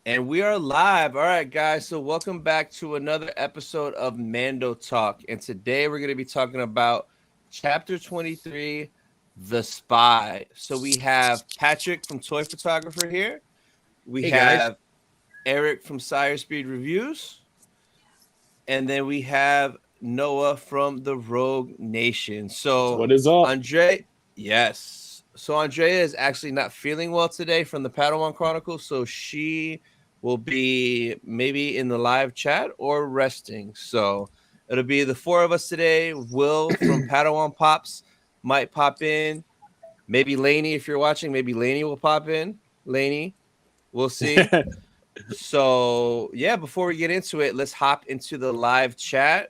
And we are live. All right, guys. So, welcome back to another episode of Mando Talk. And today we're going to be talking about Chapter 23, The Spy. So, we have Patrick from Toy Photographer here. We Hey, guys. have Eric from Sire Speed Reviews. And then we have Noah from the Rogue Nation. So, What is up? Yes. So Andrea is actually not feeling well today from the Padawan Chronicles, so she will be maybe in the live chat or resting. So it'll be the four of us today. Will from Padawan Pops might pop in. Maybe Lainey, if you're watching, maybe Lainey will pop in. Lainey, we'll see. So yeah, before we get into it, let's hop into the live chat.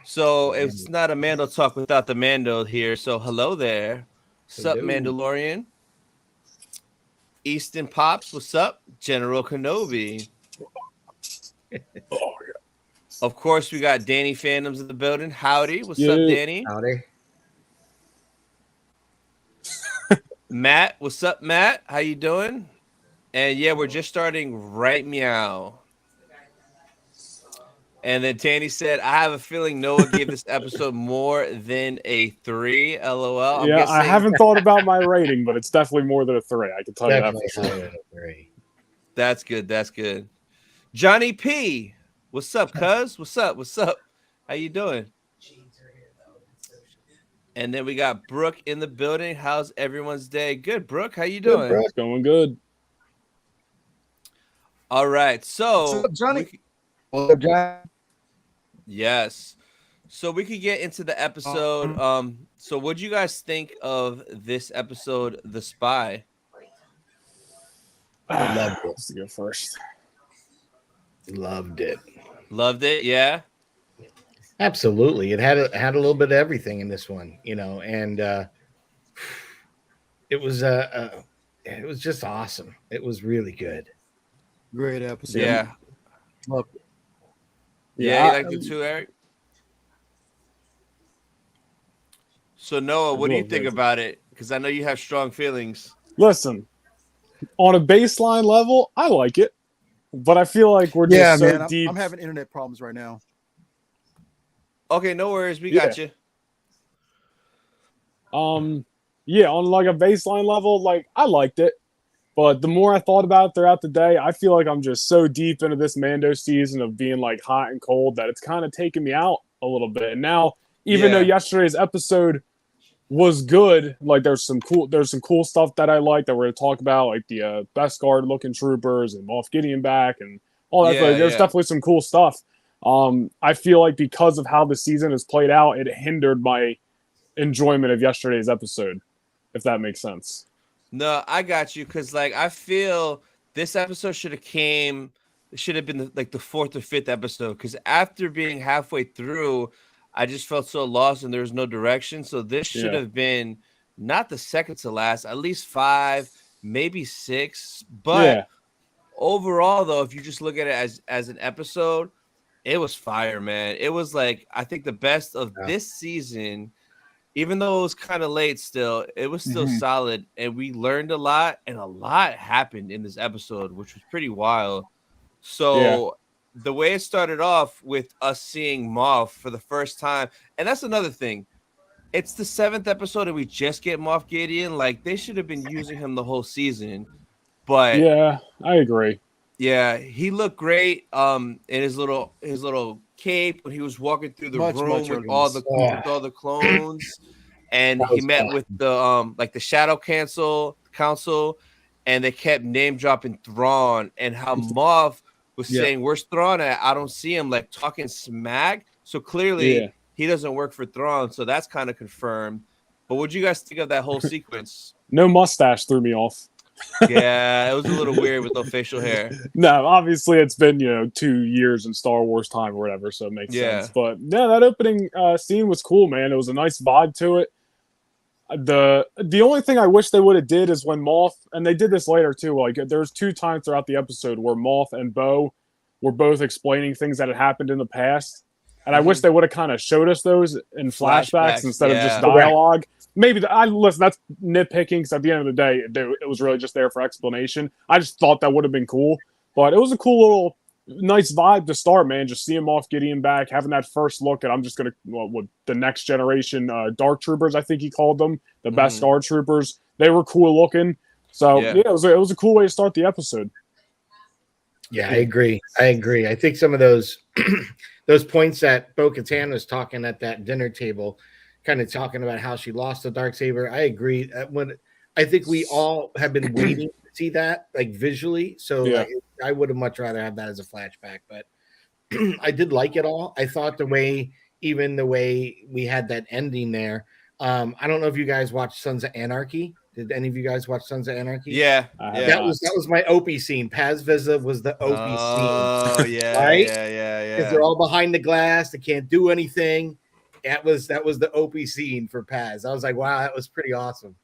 So it's not a Mando talk without the Mando here. So hello there. Sup, Mandalorian? Easton Pops, what's up? General Kenobi. Of course, we got Danny Phantoms in the building. Howdy. What's up, Danny? Howdy. Matt, what's up, Matt? How you doing? And yeah, we're just starting right meow. And then Tanny said, I have a feeling Noah gave this episode more than a 3. LOL. Yeah, I haven't thought about my rating, but it's definitely more than a 3. I can tell you that for sure. That's good. That's good. Johnny P. What's up, cuz? What's up? What's up? How you doing? And then we got Brooke in the building. How's everyone's day? Good, Brooke. How you doing? Good, going good. All right. So, what's up, Johnny? Yes. So we could get into the episode. So what do you guys think of this episode, The Spy? Loved it. Let's go first. Loved it. Loved it, yeah. Absolutely. It had a little bit of everything in this one, and it was just awesome. It was really good. Great episode. Yeah. Loved it. Yeah, you liked it too, Eric? So Noah, what do you think about it? Because I know you have strong feelings. Listen, on a baseline level, I like it, but I feel like we're just so deep. I'm having internet problems right now. Okay, no worries. We got you. Yeah, on like a baseline level, like I liked it. But the more I thought about it throughout the day, I feel like I'm just so deep into this Mando season of being like hot and cold that it's kind of taking me out a little bit. And now, even though yesterday's episode was good, like there's some cool stuff that I like that we're going to talk about, like the Best Guard looking troopers and Moff Gideon back and all that. There's definitely some cool stuff. I feel like because of how the season has played out, it hindered my enjoyment of yesterday's episode, if that makes sense. No, I got you, because like I feel this episode should have been like the 4th or 5th episode, because after being halfway through, I just felt so lost and there was no direction. So this should have been not the second to last, at least 5, maybe 6. But overall, though, if you just look at it as an episode, it was fire, man. It was like, I think the best of this season. Even though it was kind of late still, it was still solid. And we learned a lot, and a lot happened in this episode, which was pretty wild. So the way it started off with us seeing Moff for the first time, and that's another thing. It's the 7th episode, and we just get Moff Gideon. Like, they should have been using him the whole season. But yeah, I agree. Yeah, he looked great in his little cape when he was walking through the room with all the clones, and he met with the like the Shadow Council, and they kept name dropping Thrawn and how Moff was saying, "Where's Thrawn at? I don't see him," like talking smack. So clearly he doesn't work for Thrawn, so that's kind of confirmed. But what do you guys think of that whole sequence? No mustache threw me off. Yeah, it was a little weird with no facial hair. No, obviously it's been 2 years in Star Wars time or whatever, so it makes sense. But yeah, that opening scene was cool, man. It was a nice vibe to it. The only thing I wish they would have did is when Moff, and they did this later too. Like there's 2 times throughout the episode where Moff and Bo were both explaining things that had happened in the past, and I wish they would have kind of showed us those in flashbacks instead of just dialogue. maybe listen. That's nitpicking because at the end of the day, it was really just there for explanation. I just thought that would have been cool, but it was a cool little, nice vibe to start, man. Just seeing Moff Gideon back, having that first look at, I'm just gonna what the next generation Dark Troopers, I think he called them, the best Star Troopers. They were cool looking. So yeah, it was a cool way to start the episode. Yeah, I agree. I think some of those those points that Bo-Katan was talking at that dinner table, kind of talking about how she lost the Darksaber. I agree. I think we all have been waiting to see that, like visually. So like, I would have much rather have that as a flashback. But I did like it all. I thought the way we had that ending there. I don't know if you guys watched Sons of Anarchy. Did any of you guys watch Sons of Anarchy? Yeah. That was my Opie scene. Paz Vizsla was the Opie scene. Oh yeah, right? Yeah. Because they're all behind the glass, they can't do anything. That was the Opie scene for Paz. I was like, wow, that was pretty awesome.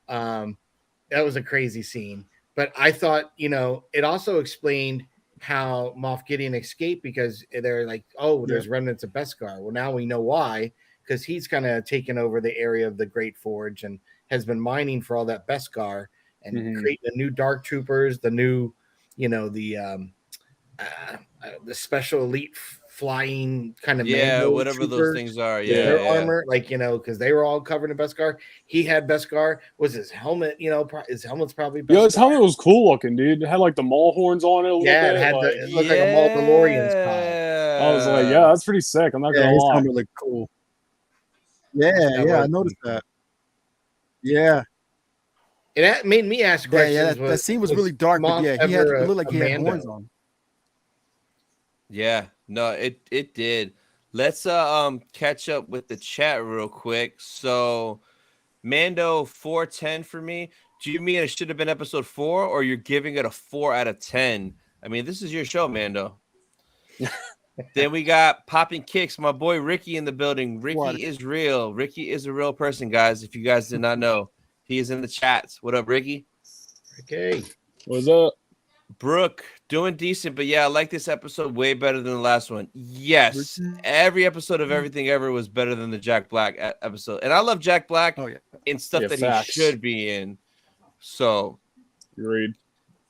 That was a crazy scene. But I thought, it also explained how Moff Gideon escaped, because they're like, oh, there's remnants of Beskar. Well, now we know why, because he's kind of taken over the area of the Great Forge and has been mining for all that Beskar and creating the new Dark Troopers, the new, the special elite flying kind of whatever troopers, those things are. their armor, like because they were all covered in Beskar. He had Beskar. Was his helmet? His helmet's probably Beskar. Yeah, his helmet was cool looking, dude. It had like the maul horns on it. It had it looked like a Mandalorian style. I was like, yeah, that's pretty sick. I'm not gonna his lie. helmet looked cool. Yeah, I noticed that. Yeah. It made me ask questions. That scene was really dark, but it looked like he had horns on. Yeah, no, it did. Let's catch up with the chat real quick. So Mando 410 for me. Do you mean it should have been episode 4, or you're giving it a 4 out of 10? I mean, this is your show, Mando. Then we got Popping Kicks, my boy Ricky in the building. Ricky is real. Ricky is a real person, guys. If you guys did not know, he is in the chats. What up, Ricky? Okay. What's up? Brooke, doing decent, but I like this episode way better than the last one. Yes, every episode of Everything Ever was better than the Jack Black episode. And I love Jack Black in stuff that he should be in. So, agreed.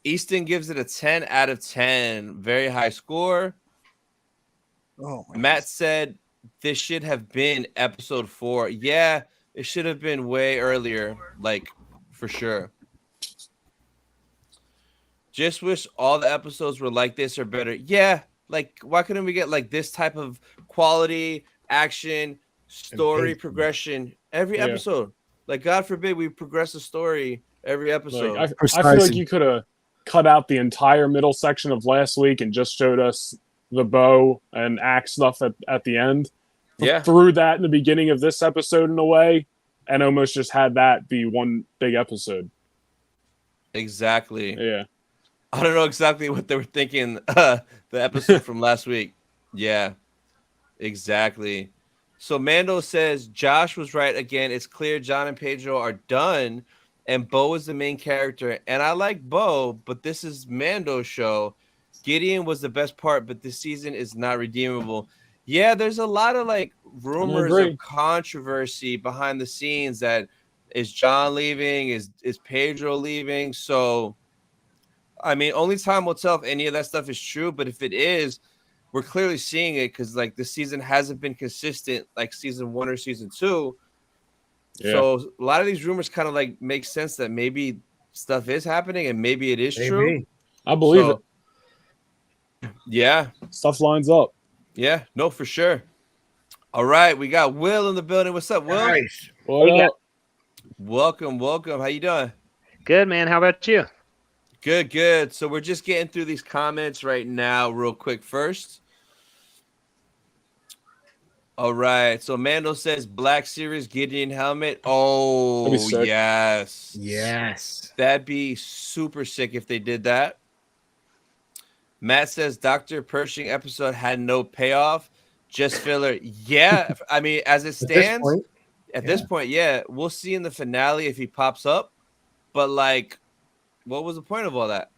Easton gives it a 10 out of 10. Very high score. Matt said this should have been episode 4. Yeah, it should have been way earlier, like for sure. Just wish all the episodes were like this or better. Yeah, like why couldn't we get like this type of quality, action, story progression every episode? Like God forbid we progress a story every episode. Like, I feel like you could have cut out the entire middle section of last week and just showed us the bow and axe stuff at the end. Threw that in the beginning of this episode in a way, and almost just had that be one big episode. Exactly. Yeah. I don't know exactly what they were thinking. The episode from last week. Yeah, exactly. So Mando says Josh was right again. It's clear John and Pedro are done, and Bo is the main character. And I like Bo, but this is Mando's show. Gideon was the best part, but this season is not redeemable. Yeah, there's a lot of like rumors of controversy behind the scenes. That is John leaving, is Pedro leaving. So, I mean, only time will tell if any of that stuff is true. But if it is, we're clearly seeing it because like the season hasn't been consistent like season 1 or season 2. Yeah. So a lot of these rumors kind of like make sense that maybe stuff is happening and maybe it is true. I believe it. Yeah. Stuff lines up. Yeah, no, for sure. All right, we got Will in the building. What's up, Will? Nice. What up? Welcome. How you doing? Good, man. How about you? Good. So we're just getting through these comments right now real quick first. All right. So Mando says Black Series Gideon helmet. Oh, yes. Yes. That'd be super sick if they did that. Matt says Dr. Pershing episode had no payoff, just filler. Yeah, I mean, as it stands, at this point, we'll see in the finale if he pops up. But like, what was the point of all that?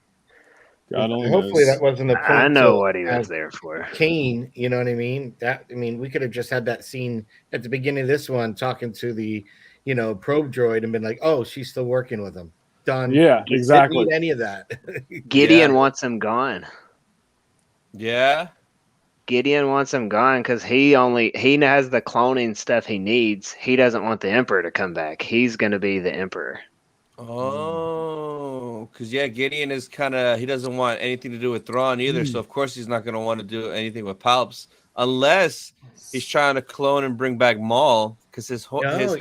Hopefully that wasn't the point. I know what he was there for. Kane, you know what I mean? We could have just had that scene at the beginning of this one talking to the, probe droid and been like, oh, she's still working with him. Done. Yeah, Didn't exactly. need any of that. Gideon Yeah. wants him gone. Yeah. Gideon wants him gone because he has the cloning stuff he needs. He doesn't want the Emperor to come back. He's going to be the Emperor. Oh, because Gideon is he doesn't want anything to do with Thrawn either. So of course he's not going to want to do anything with Palps unless he's trying to clone and bring back Maul because his helmet is very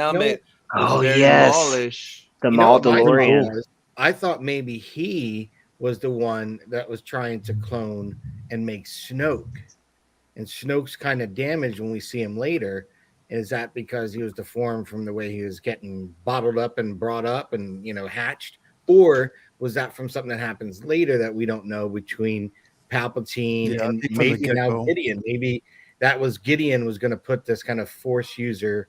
Maulish. The You know what my thought Mandalorian. was? I thought maybe he was the one that was trying to clone and make Snoke. And Snoke's kind of damaged when we see him later. Is that because he was deformed from the way he was getting bottled up and brought up and, hatched? Or was that from something that happens later that we don't know between Palpatine and maybe now Gideon? Maybe that was Gideon was going to put this kind of Force user,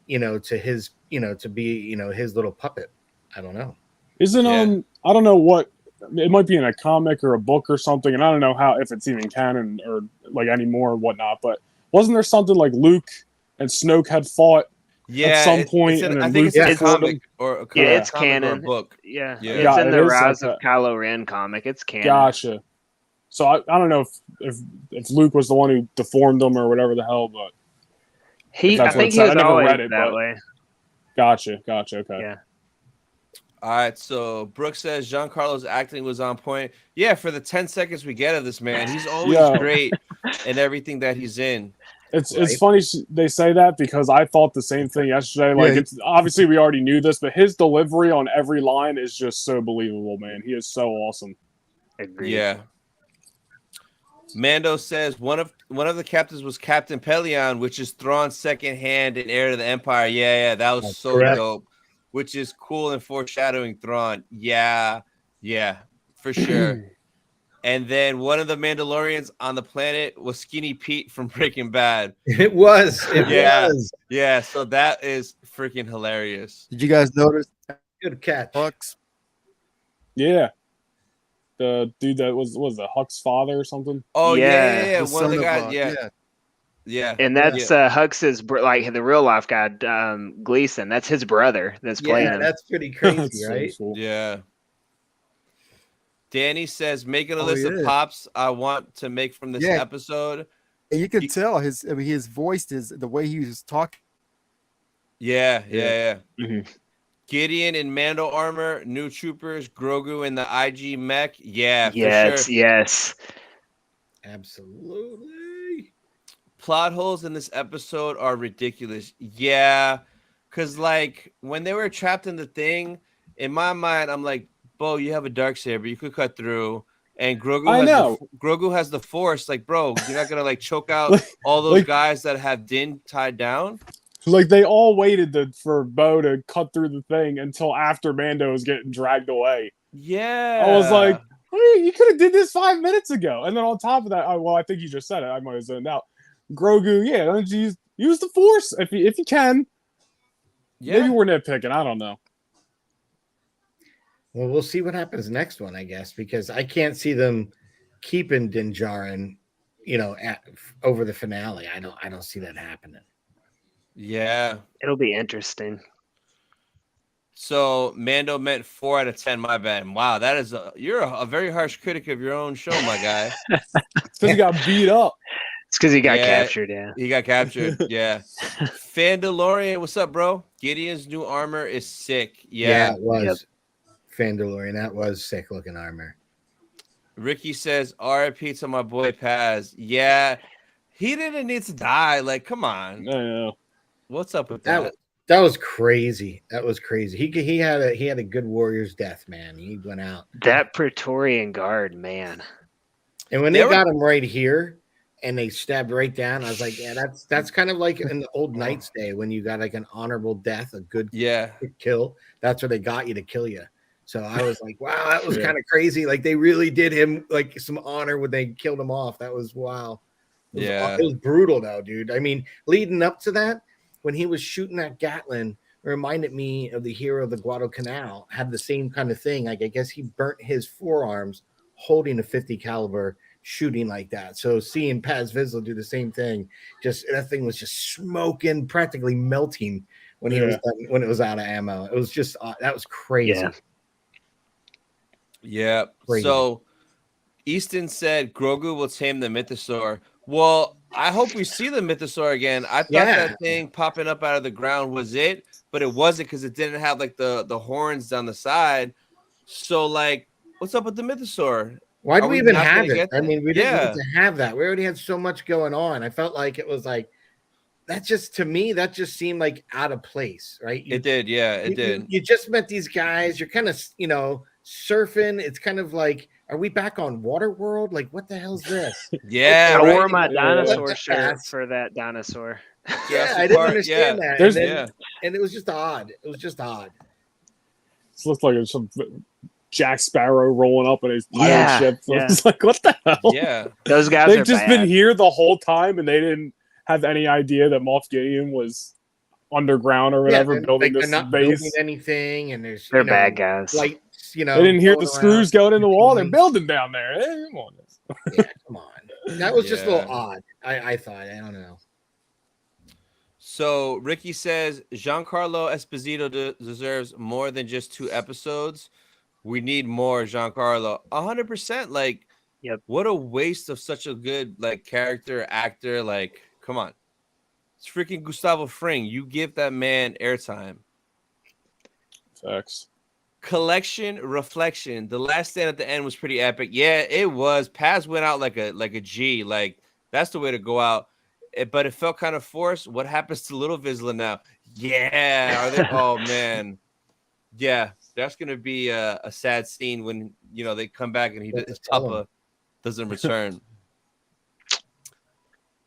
to his, to be, his little puppet. I don't know. Isn't I don't know what it might be in a comic or a book or something, and I don't know if it's even canon or like anymore or whatnot. But wasn't there something like Luke and Snoke had fought at some point? I think it's a comic or it's comic canon. or a book. Yeah, yeah. It's in the Rise of Kylo Ren comic. It's canon. Gotcha. So I don't know if Luke was the one who deformed him or whatever the hell, but I think he was always that way. Gotcha. Okay. Yeah. All right, so Brooke says Giancarlo's acting was on point. Yeah, for the 10 seconds we get of this man, he's always great in everything that he's in. It's funny they say that because I thought the same thing yesterday. Like, it's obviously we already knew this, but his delivery on every line is just so believable, man. He is so awesome. Agreed. Yeah. Mando says one of the captains was Captain Pelion, which is Thrawn's second hand in Heir to the Empire. Yeah, that was so dope. Which is cool and foreshadowing Thrawn. Yeah, for sure. And then one of the Mandalorians on the planet was Skinny Pete from Breaking Bad. It was. Yeah, so that is freaking hilarious. Did you guys notice? Good catch. Hux? Yeah. The dude that was the Huck's father or something? Oh, yeah. The One of the guys, Yeah, and that's Hux's like the real life guy, Gleason. That's his brother that's playing him. That's pretty crazy, right? So cool. Yeah. Danny says, making a list of pops I want to make from this episode. And you can tell his voice is the way he was talking. Yeah. Mm-hmm. Gideon in Mando armor, new troopers, Grogu in the IG mech. Yeah, for sure. Yes. Absolutely. Plot holes in this episode are ridiculous. Yeah, because like when they were trapped in the thing, in my mind, I'm like, Bo, you have a darksaber, you could cut through. And Grogu has the Force. Like, bro, you're not gonna like choke out all those guys that have Din tied down. Like they all waited for Bo to cut through the thing until after Mando was getting dragged away. Yeah, I was like, hey, you could have did this 5 minutes ago. And then on top of that, I think you just said it. I might have zoned out. Grogu, use the Force if you can. Yeah. Maybe we're nitpicking. I don't know. Well, we'll see what happens next one, I guess, because I can't see them keeping Din Djarin, over the finale. I don't see that happening. Yeah, it'll be interesting. So Mando meant 4 out of 10. My bad. Wow, that is you're a very harsh critic of your own show, my guy. It's because he got beat up. It's because he got captured. Yeah, he got captured. Yeah. Fandalorian, what's up, bro? Gideon's new armor is sick. Yeah, it was. Fandalorian, that was sick looking armor. Ricky says, RIP to my boy Paz. Yeah, he didn't need to die. Like, come on. I know. What's up with that? That was crazy. That was crazy. He had a good warrior's death, man. He went out. That Praetorian Guard, man. And when they got him right here and they stabbed right down, I was like, yeah, that's kind of like in the old Knight's Day when you got like an honorable death, a good kill. That's where they got you to kill you. So I was like, wow, that was kind of crazy. Like they really did him like some honor when they killed him off. That was wow. It was brutal though, dude. I mean, leading up to that, when he was shooting at Gatlin, it reminded me of the hero of the Guadalcanal. Had the same kind of thing. Like I guess he burnt his forearms holding a 50 caliber, shooting like that. So seeing Paz Vizsla do the same thing, just that thing was just smoking, practically melting when he was done, when it was out of ammo. It was just that was crazy. Yeah. Crazy. So Easton said Grogu will tame the mythosaur. Well, I hope we see the mythosaur again. I thought that thing popping up out of the ground was it, but it wasn't because it didn't have like the horns down the side. So like, what's up with the mythosaur? Why do we even have it? I that? mean, we didn't need to have that. We already had so much going on. I felt like it was like that. Just to me, that just seemed like out of place, right? It did, yeah, it did. You just met these guys. You're kind of, surfing. It's kind of like, are we back on Waterworld? Like, what the hell's this? Yeah, I right. wore my dinosaur shirt for that dinosaur. Yeah, I didn't understand that. And it was just odd. It was just odd. This looked like some Jack Sparrow rolling up in his pirate ship. It's like, what the hell? Yeah, those guys. They've just been here the whole time, and they didn't have any idea that Moff Gideon was underground or whatever, building this not base. Building anything, and they're bad guys. Lights, they didn't hear the screws going in the wall. They're building down there. Hey, come on. Yeah, come on. That was just a little odd. I thought. I don't know. So Ricky says Giancarlo Esposito deserves more than just 2 episodes. We need more Giancarlo. 100%. Like, what a waste of such a good character actor. Like, come on. It's freaking Gustavo Fring. You give that man airtime. Facts. Collection reflection. The last stand at the end was pretty epic. Yeah, it was. Paz went out like a G. Like, that's the way to go out. But it felt kind of forced. What happens to Little Vizsla now? Yeah. Are they? Oh man. Yeah, that's gonna be a sad scene when they come back and his papa doesn't return.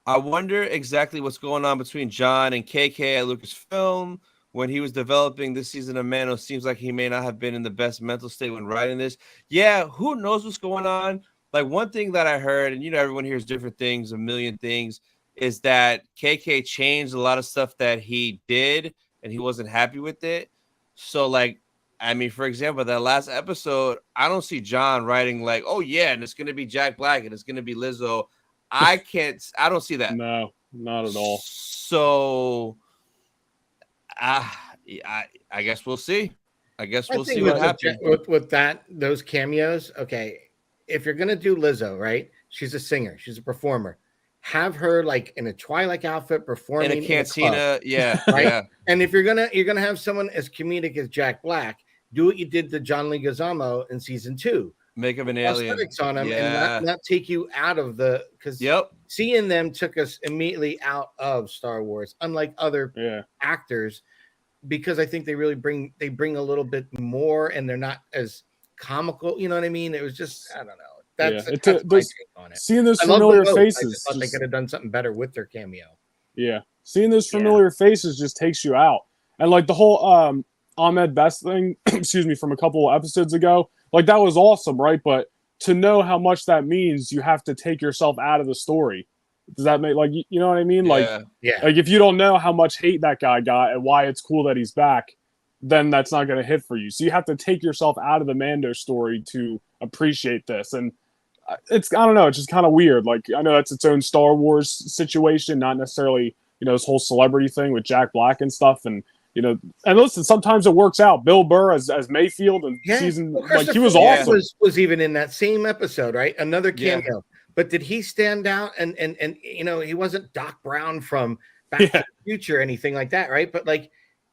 I wonder exactly what's going on between John and KK at Lucasfilm when he was developing this season of Mando. Seems like he may not have been in the best mental state when writing this. Yeah, who knows what's going on? Like, one thing that I heard, and everyone hears different things, a million things, is that KK changed a lot of stuff that he did and he wasn't happy with it. So, for example, that last episode, I don't see John writing like, oh yeah, and it's going to be Jack Black and it's going to be Lizzo. I don't see that. No, not at all. So, I guess we'll see. I guess we'll see what happens. With those cameos, okay, if you're going to do Lizzo, right? She's a singer. She's a performer. Have her in a Twilight outfit performing in a cantina, right? Yeah. And if you're gonna have someone as comedic as Jack Black, do what you did to John Leguizamo in season 2. Make him an alien on him and not take you out of because seeing them took us immediately out of Star Wars, unlike other actors, because I think they really bring a little bit more and they're not as comical. You know what I mean? It was just, I don't know. That's my take on it. Seeing those familiar faces. I just thought they could have done something better with their cameo. Yeah. Seeing those familiar faces just takes you out. And the whole Ahmed Best thing, excuse me, from a couple of episodes ago, that was awesome, right? But to know how much that means, you have to take yourself out of the story. Does that make, you know what I mean? If you don't know how much hate that guy got and why it's cool that he's back, then that's not going to hit for you. So you have to take yourself out of the Mando story to appreciate this. And I don't know, it's just kind of weird. I know that's its own Star Wars situation, not necessarily, this whole celebrity thing with Jack Black and stuff. And, and listen, sometimes it works out. Bill Burr as Mayfield and season, he was awesome. Was even in that same episode, right? Another cameo. Yeah. But did he stand out? And he wasn't Doc Brown from Back to the Future or anything like that, right? But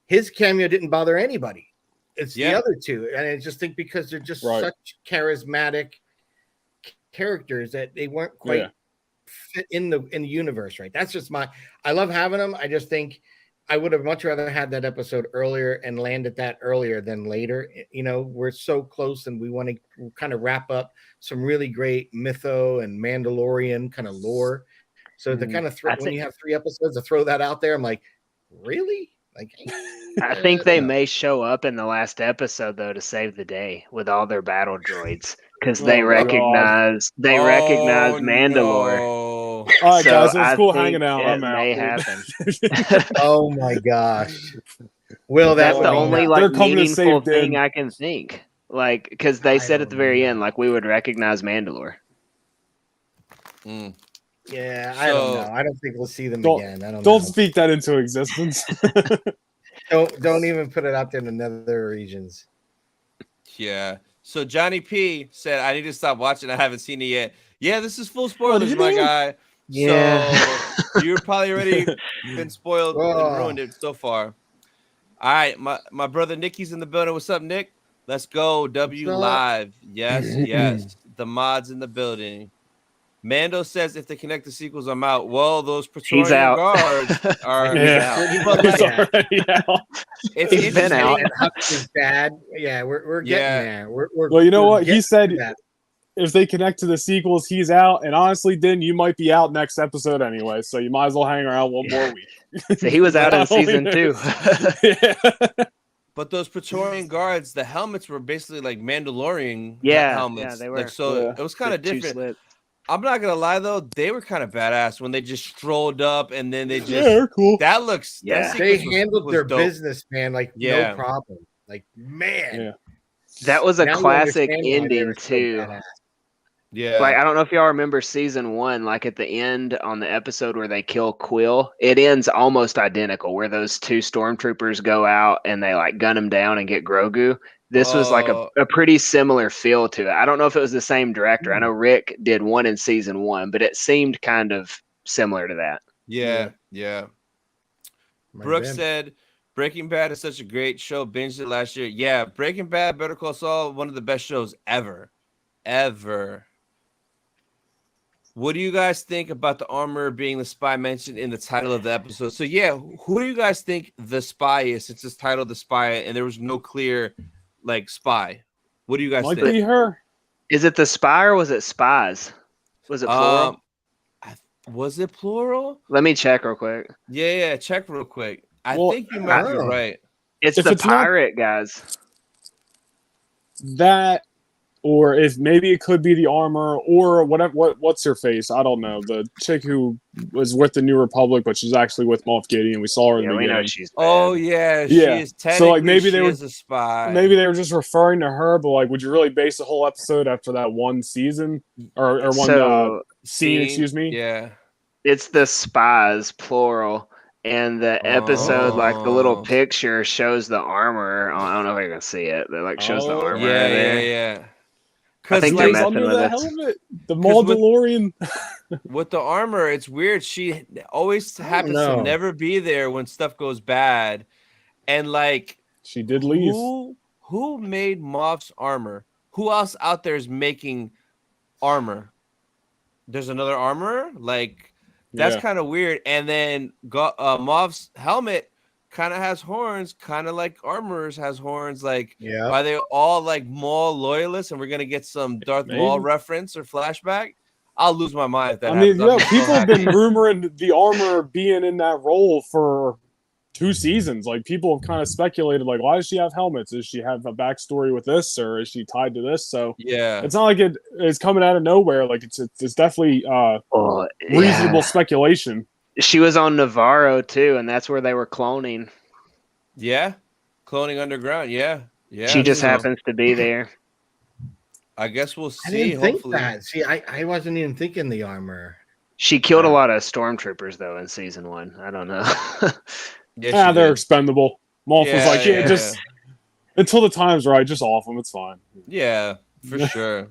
his cameo didn't bother anybody. It's the other two. And I just think because they're just such charismatic characters that they weren't quite fit in the universe, right? That's just I love having them. I just think I would have much rather had that episode earlier and landed that earlier than later. We're so close and we want to kind of wrap up some really great mytho and Mandalorian kind of lore. So to kind of when you have 3 episodes to throw that out there, I'm like, really? I think they may show up in the last episode though to save the day with all their battle droids because they recognize Mandalore. No. All right, guys, it was cool hanging out. I'm out. May happen. Oh my gosh! Will that's the only meaningful thing I can think? Because they said at the very end, we would recognize Mandalore. Yeah, I don't know. I don't think we'll see them again. Don't speak that into existence. Don't even put it out there in the nether regions. Yeah. So Johnny P said, I need to stop watching. I haven't seen it yet. Yeah, this is full spoilers, my guy. Yeah. So you're probably already been spoiled and ruined it so far. All right, my brother Nicky's in the building. What's up, Nick? Let's go. W Live. Yes, yes. The mods in the building. Mando says if they connect the sequels, I'm out. Well, those Praetorian out. guards are He's out. But He's like, already out. it's He's been out. interesting. And Hux's dad. Yeah, we're getting there. We're Well, you know we're what? He getting said to that. if they connect to the sequels, he's out. And honestly, then you might be out next episode anyway. So you might as well hang around one more week. So he was out in season 2. Yeah. But those Praetorian guards, the helmets were basically like Mandalorian helmets. Yeah, they were. Like, so it was kind of Two different. slits. I'm not gonna lie though, they were kind of badass when they just strolled up and then they just they're cool. that looks Yeah. that They sequence handled was their dope. business, man. Like Yeah. no problem. Like man, Yeah. That was a Now you classic understand why they ending were so too. badass. Yeah. Like, I don't know if y'all remember season 1, like at the end on the episode where they kill Quill, it ends almost identical where those 2 stormtroopers go out and they like gun him down and get Grogu. This was like a pretty similar feel to it. I don't know if it was the same director. I know Rick did one in season 1, but it seemed kind of similar to that. Yeah. My Brooke bad. said Breaking Bad is such a great show. Binged it last year. Yeah, Breaking Bad, Better Call Saul, one of the best shows ever. What do you guys think about the armor being the spy mentioned in the title of the episode? So yeah, who do you guys think the spy is? Since it's titled The Spy and there was no clear like spy. What do you guys Might think? be her. Is it the spy or was it spies? Was it plural? Was it plural? Let me check real quick. Yeah, check real quick. I Well, think you might be right. It's If the it's not- pirate guys. That, or if maybe it could be the armor, or whatever. What's her face? I don't know. The chick who was with the New Republic, but she's actually with Moff Gideon. We saw her in Yeah, the we know beginning. she's Oh bad. yeah, Yeah. she is So, like, maybe they she were- is a spy. Maybe they were just referring to her, but like, would you really base the whole episode after that one season or one So scene? Excuse me. Yeah. it's the spies, plural. And the episode, like the little Oh. picture shows the armor. I don't know if you're gonna see it, but like shows the Oh. armor Yeah, there. yeah. I Because think they're He's messing under with the us. helmet. The 'Cause with- Mandalorian. with the armor, it's weird. She always happens to know. never be there when stuff goes bad. And like, She did leave. who made Moff's armor? Who else out there is making armor? There's another armor? Like, that's Yeah. kind of weird. And then Moff's helmet kind of has horns, kind of like Armor's has horns. Like, Yeah. are they all like Maul loyalists? And we're gonna get some Darth Maul Maybe. reference or flashback? I'll lose my mind if that I mean, happens. I'll be so people have been happy. rumoring the armor being in that role for 2 seasons. Like, people have kind of speculated, like, why does she have helmets? Does she have a backstory with this, or is she tied to this? So Yeah. it's not like it's coming out of nowhere. Like, it's definitely Oh, reasonable yeah. speculation. She was on Navarro too, and that's where they were cloning. Yeah. Cloning underground. Yeah. Yeah. She just so happens to be there. I guess we'll I see. didn't think Hopefully. that. See, I wasn't even thinking the armor. She killed a lot of stormtroopers though in season 1. I don't know. Yeah, she They're did. expendable. Moff was like, Yeah. just until the time's right, just off them. It's fine. Yeah, for sure.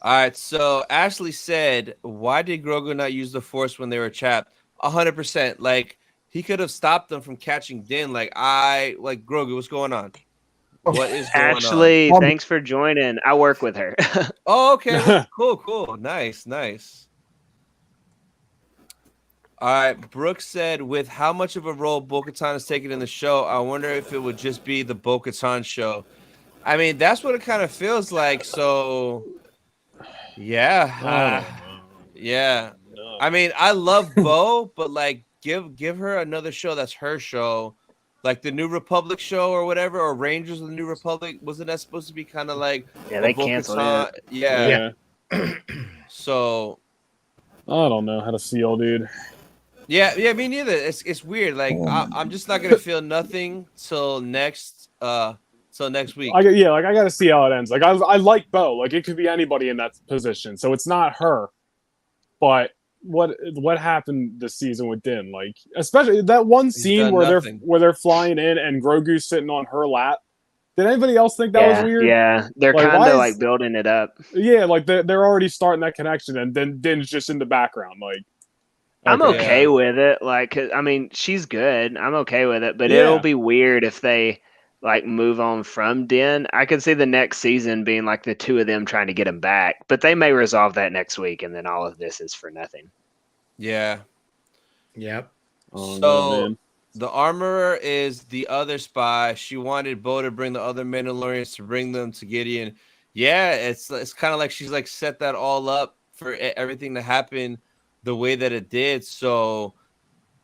All right, so Ashley said, "Why did Grogu not use the Force when they were trapped?" 100%. Like, he could have stopped them from catching Din. Like, Grogu, what's going on? What is going on? Ashley, thanks for joining. I work with her. Oh, okay. Cool. Nice. All right, Brooks said, with how much of a role Bo-Katan is taking in the show, I wonder if it would just be the Bo-Katan show. I mean, that's what it kind of feels like. So, yeah. Yeah. I mean, I love Bo, but like, give her another show that's her show. Like the New Republic show or whatever, or Rangers of the New Republic. Wasn't that supposed to be kind of like Yeah, a they canceled Bo-Katan? it. Yeah. Yeah. So, I don't know how to feel, dude. yeah, me neither. It's weird. Like I'm just not gonna feel nothing till next week. I got to see how it ends. Like, I like Bo. Like, it could be anybody in that position, so it's not her. But what happened this season with Din. Like, especially that one scene done where nothing. they're flying in and Grogu's sitting on her lap. Did anybody else think that was weird? Yeah, they're Like, kind why of is- like building it up. Yeah, like they're already starting that connection, and then Din's just in the background. Like, I'm okay Yeah. with it. Like, 'cause, I mean, she's good. I'm okay with it, but Yeah. it'll be weird if they like move on from Din. I could see the next season being like the two of them trying to get him back, but they may resolve that next week, and then all of this is for nothing. Yeah. Yep. oh, So no, man. the armorer is the other spy. She wanted Bo to bring the other Mandalorians to bring them to Gideon. Yeah, it's kind of like she's like set that all up for everything to happen the way that it did. So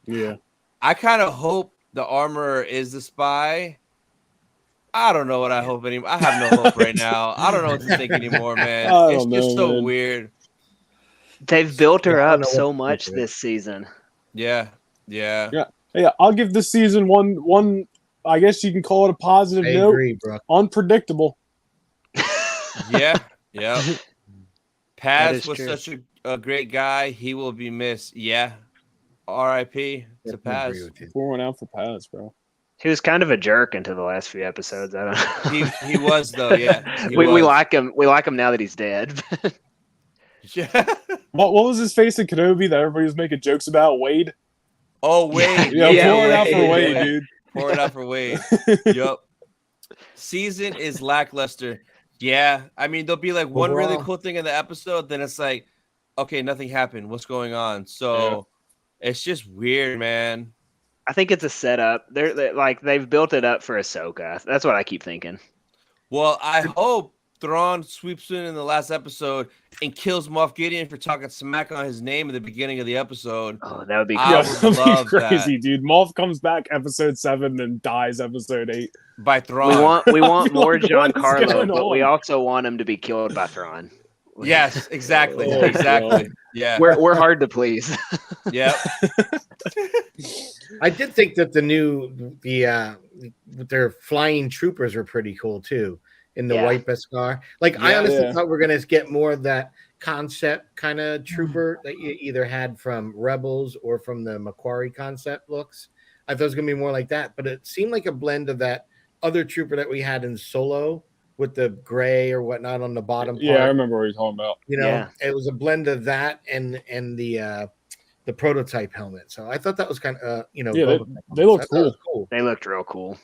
Yeah. I kind of hope the armorer is the spy. I don't know what I hope anymore. I have no hope right now. I don't know what to think anymore, man. I It's don't just know, so man. weird. They've built her Yeah, I don't up know what so to much think of it. this season. Yeah. Yeah, I'll give this season one. I guess you can call it a positive I note. agree, bro. Unpredictable. Yeah. Paz is was true. such a great guy. He will be missed. Yeah. R.I.P. to Definitely agree Paz. with you. Pouring out for Paz, bro. He was kind of a jerk until the last few episodes. I don't know. He was though. Yeah. He we was. like him. We like him now that he's dead. Yeah. What was his face in Kenobi that everybody was making jokes about? Wade. Oh, Wade. Yeah, pour it out for Wade. Wade, dude. Pour it out for Wade. Yup. Season is lackluster. Yeah. I mean, there'll be like one really Overall. cool thing in the episode, then it's like, okay, nothing happened. What's going on? So it's just weird, man. I think it's a setup. They're like they've built it up for Ahsoka. That's what I keep thinking. Well, I hope Thrawn sweeps in the last episode and kills Moff Gideon for talking smack on his name at the beginning of the episode. Oh, that would be I cool. would love crazy, that. dude. Moff comes back episode 7, then dies episode 8. By Thrawn. We want more Like, what is Giancarlo, going but we on? also want him to be killed by Thrawn. Yes, exactly. Oh, Exactly. God. Yeah. We're hard to please. Yep. I did think that their flying troopers were pretty cool too in the Yeah. white Beskar. Like I Yeah. honestly Yeah. thought we're gonna get more of that concept kind of trooper that you either had from Rebels or from the Macquarie concept looks. I thought it was gonna be more like that, but it seemed like a blend of that other trooper that we had in Solo with the gray or whatnot on the bottom part. Yeah, I remember what you're talking about. You know, Yeah. it was a blend of that and the prototype helmet. So I thought that was kind of Yeah, Boba Fett they helmet. looked I thought it was cool. cool. They looked real cool.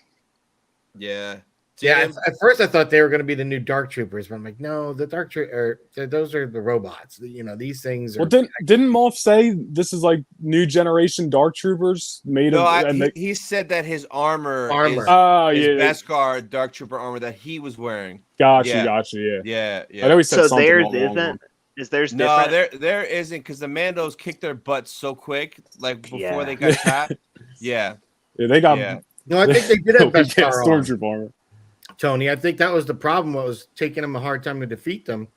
Yeah. Yeah, Tim? at first I thought they were going to be the new Dark Troopers, but I'm like, no, the Dark Troopers those are the robots. These things are. Well, didn't Moff say this is like new generation Dark Troopers made No, of? And he said that his armor Armor. is oh his yeah, Beskar Dark Trooper armor that he was wearing. gotcha. Yeah. Yeah, Yeah. I know he said So something. theirs along those isn't. Is theirs No, different? there isn't because the Mandos kicked their butts so quick, like before Yeah. they got trapped. Yeah. Yeah, they got. Yeah. No, I think they did have we get Beskar on, Stormtrooper armor. Tony. I think that was the problem. What was taking them a hard time to defeat them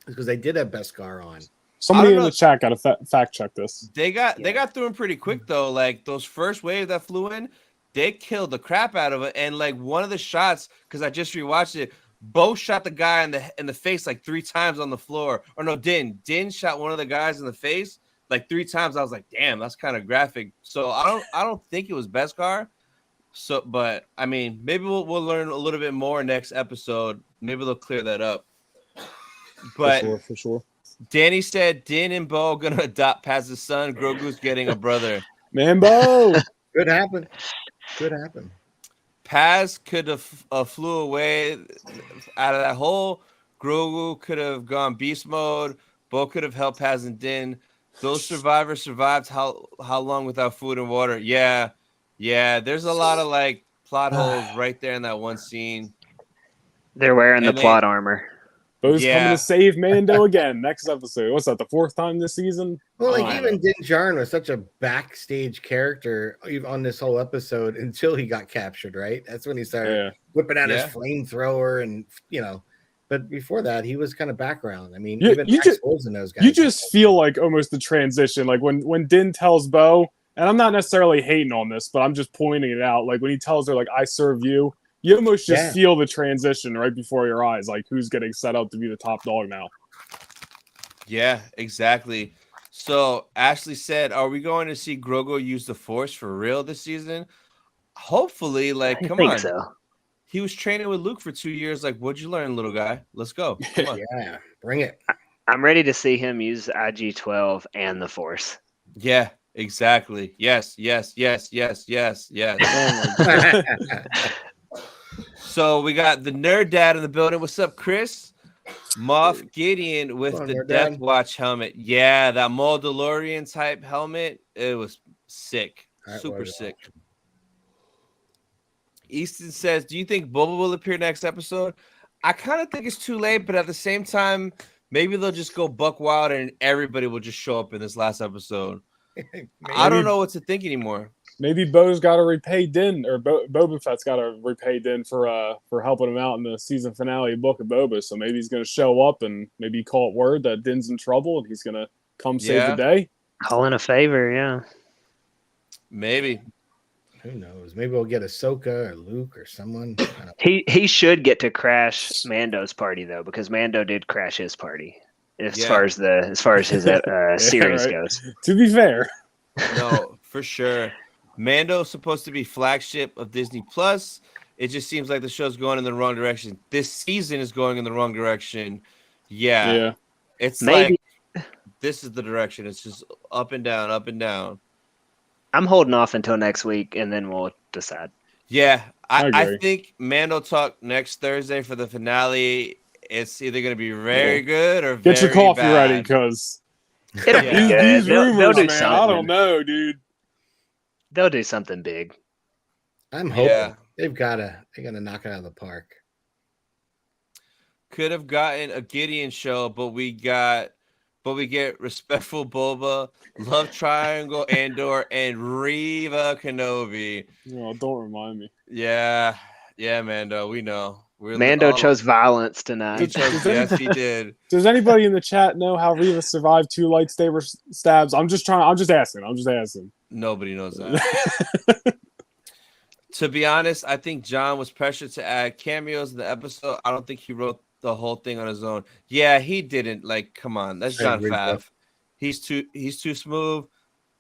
is because they did have Beskar on. Somebody I in don't the know. chat got to fact check this. They got Yeah. through him pretty quick though. Like those first wave that flew in, they killed the crap out of it. And like one of the shots, because I just rewatched it, Bo shot the guy in the face like 3 times on the floor. Or no, Din shot one of the guys in the face like 3 times. I was like, damn, that's kind of graphic. So I don't think it was Beskar. So, but I mean, maybe we'll learn a little bit more next episode. Maybe they'll clear that up. But For sure. Danny said Din and Bo gonna adopt Paz's son. Grogu's getting a brother. Mambo. Could happen. Could happen. Paz could have flew away out of that hole. Grogu could have gone beast mode. Bo could have helped Paz and Din. Those survivors survived how long without food and water? Yeah. There's a lot of like plot holes right there in that one scene. They're wearing And the plot armor. Bo's Yeah. coming to save Mando again next episode. What's that? The 4th time this season? Well, Oh, like even Din Djarin was such a backstage character on this whole episode until he got captured. Right? That's when he started Yeah. whipping out Yeah. his flamethrower and But before that, he was kind of background. I mean, You- even you Max ju- Wolves and those guys. You just feel like almost the transition, like when Din tells Bo, and I'm not necessarily hating on this, but I'm just pointing it out. Like when he tells her, like, I serve you, you almost just Yeah. feel the transition right before your eyes, like who's getting set up to be the top dog now. Yeah, exactly. So Ashley said, "Are we going to see Grogu use the Force for real this season?" Hopefully, like, I come think on. so. He was training with Luke for 2 years. Like, what'd you learn, little guy? Let's go. Come on. Yeah, bring it. I'm ready to see him use IG-12 and the Force. Yeah, exactly. Yes, yes, yes, yes, yes, yes. Oh my god. So we got the nerd dad in the building. What's up, Chris? Moff Gideon with Come on, the nerd Death dad. Watch helmet. Yeah, that Mandalorian type helmet. It was sick. That Super was sick. awesome. Easton says, "Do you think Boba will appear next episode?" I kind of think it's too late, but at the same time, maybe they'll just go buck wild and everybody will just show up in this last episode. I don't know what to think anymore. Maybe Bo's got to repay Din, or Boba Fett's got to repay Din for helping him out in the season finale of Book of Boba. So maybe he's going to show up and maybe call it word that Din's in trouble and he's going to come save the day. Calling a favor, yeah. Maybe. Who knows? Maybe we'll get Ahsoka or Luke or someone. He should get to crash Mando's party though, because Mando did crash his party as far as his series right. goes. To be fair, No, for sure. Mando's supposed to be flagship of Disney Plus. It just seems like the show's going in the wrong direction. This season is going in the wrong direction. Yeah. It's Maybe. like this is the direction. It's just up and down, up and down. I'm holding off until next week and then we'll decide. Yeah, I I agree. think Mando talk next Thursday for the finale. It's either going to be very good or get your very coffee bad. ready because It'll Yeah. be good. these They'll rumors, do man, something. I don't know, dude. They'll do something big. I'm hoping Yeah. they gotta knock it out of the park. Could have gotten a Gideon show, but we get respectful Boba, Love Triangle Andor, and Reva Kenobi. Oh, don't remind me. Yeah, Mando. We know. Mando chose violence tonight. He chose, yes, he did. Does anybody in the chat know how Reva survived 2 lightsaber stabs? I'm just asking. Nobody knows that. To be honest, I think John was pressured to add cameos in the episode. I don't think he wrote the whole thing on his own. Yeah, he didn't. Like, come on, that's I John agree, Favreau. He's too smooth.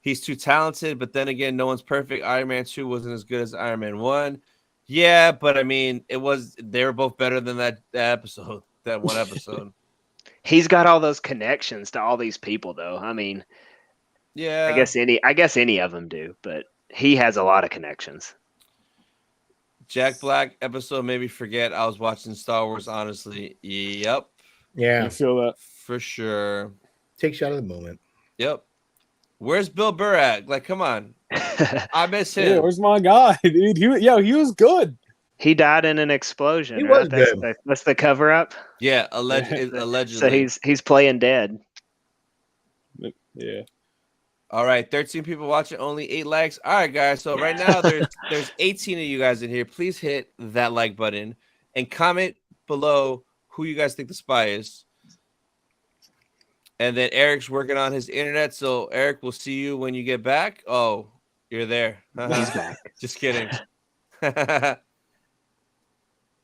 He's too talented. But then again, no one's perfect. Iron Man 2 wasn't as good as Iron Man 1. Yeah, but I mean, they were both better than that episode, that one episode. He's got all those connections to all these people, though. I mean, Yeah, I guess any of them do, but he has a lot of connections. Jack Black episode made me forget I was watching Star Wars. Honestly, yep, Yeah, I feel that. for sure. takes you out of the moment. Yep. Where's Bill Burr at? Like, come on. I miss him. Yeah, where's my guy, dude? He was good. He died in an explosion. He right? was good. That's the cover up. Yeah, allegedly. So he's playing dead. Yeah. All right, 13 people watching, only 8 likes. All right, guys. So right now there's 18 of you guys in here. Please hit that like button and comment below who you guys think the spy is. And then Eric's working on his internet, so Eric, we'll see you when you get back. Oh, you're there. He's back. Just kidding.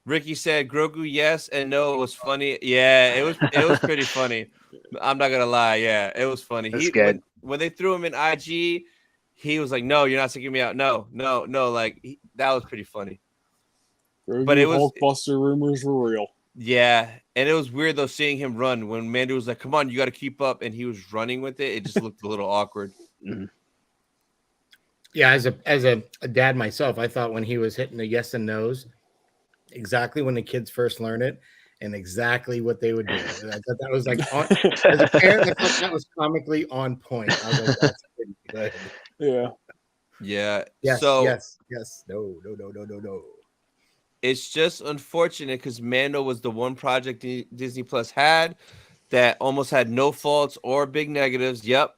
Ricky said Grogu yes and no. It was funny. Yeah, it was pretty funny. I'm not gonna lie. Yeah, it was funny. That's good. When they threw him in IG, he was like, "No, you're not taking me out. No." Like that was pretty funny. But it was Hulkbuster rumors were real. Yeah, and it was weird though seeing him run when Mandy was like, "Come on, you got to keep up," and he was running with it. It just looked a little awkward. Mm-hmm. Yeah, as a dad myself, I thought when he was hitting the yes and no's, exactly when the kids first learn it, and exactly what they would do. I thought that was like as a parent, I thought that was comically on point. I was like, that's pretty good. Yeah. Yeah. Yes. So yes. No. it's just unfortunate because Mando was the one project Disney Plus had that almost had no faults or big negatives. Yep.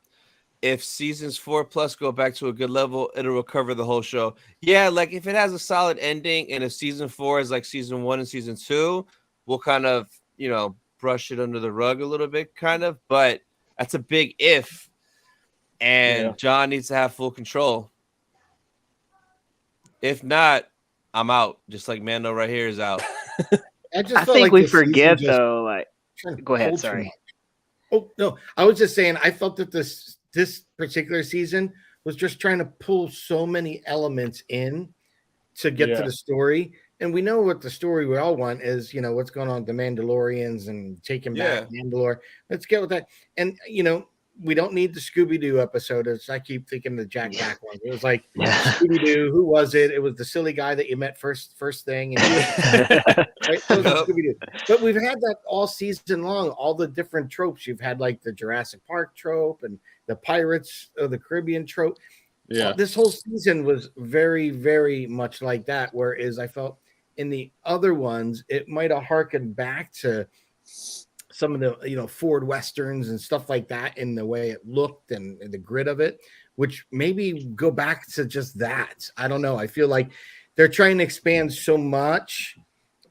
If seasons 4+ go back to a good level, it'll recover the whole show. Yeah, like if it has a solid ending and if season 4 is like season 1 and season 2, we'll kind of, brush it under the rug a little bit, kind of. But that's a big if. And John needs to have full control. If not, I'm out. Just like Mando right here is out. I think we forget though. Like, go ahead. Sorry. Oh no, I was just saying I felt that this particular season was just trying to pull so many elements in to get to the story. And we know what the story we all want is, what's going on with the Mandalorians and taking back Mandalore. Let's get with that. And we don't need the Scooby-Doo episode. I keep thinking the Jack Black one. It was like Scooby-Doo. Who was it? It was the silly guy that you met first thing. And right? Scooby-Doo. But we've had that all season long, all the different tropes. You've had like the Jurassic Park trope and the Pirates of the Caribbean trope. Yeah. This whole season was very, very much like that. Whereas I felt in the other ones, it might have harkened back to some of the Ford Westerns and stuff like that in the way it looked and the grit of it, which maybe go back to just that. I don't know. I feel like they're trying to expand so much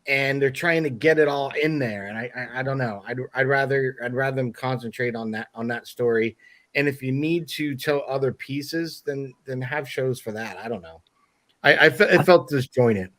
and they're trying to get it all in there. And I don't know. I'd rather them concentrate on that story. And if you need to tell other pieces, then have shows for that. I don't know. It felt disjointed.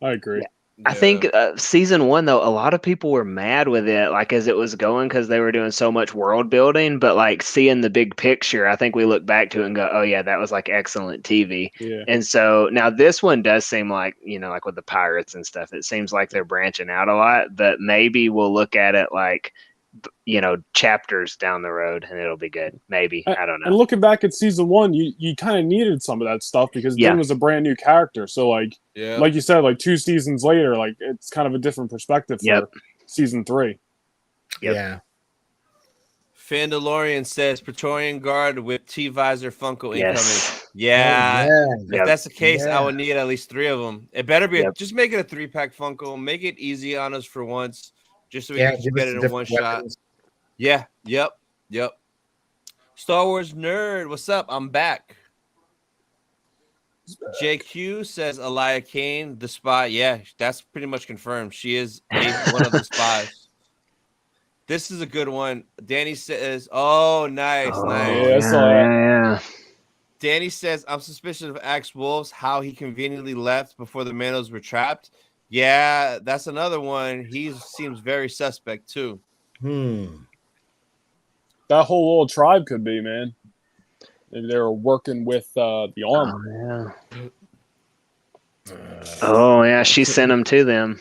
I agree. Yeah. I think season 1, though, a lot of people were mad with it, like as it was going, because they were doing so much world building. But like seeing the big picture, I think we look back to it and go, "Oh yeah, that was like excellent TV." Yeah. And so now this one does seem like like with the pirates and stuff, it seems like they're branching out a lot. But maybe we'll look at it like chapters down the road and it'll be good. Maybe. I don't know. And looking back at season 1, you kind of needed some of that stuff because Din was a brand new character. So like you said, like 2 seasons later, like it's kind of a different perspective for season 3. Yep. Yeah. Mandalorian says Praetorian Guard with T-Visor Funko Yes. incoming. Yeah. If that's the case, Yeah. I would need at least 3 of them. It better be just make it a 3-pack Funko. Make it easy on us for once. Just so we can just get it in one shot. Yeah. Yep. Star Wars nerd, what's up? I'm back. JQ says Elia Kane, the spy. Yeah, that's pretty much confirmed. She is one of the spies. This is a good one. Danny says, "Oh, nice. Yeah. Danny says, "I'm suspicious of Axe Wolves. How he conveniently left before the Mandos were trapped." Yeah, that's another one. He seems very suspect too. That whole little tribe could be, man. Maybe they were working with the armor. Oh yeah, she sent them to them.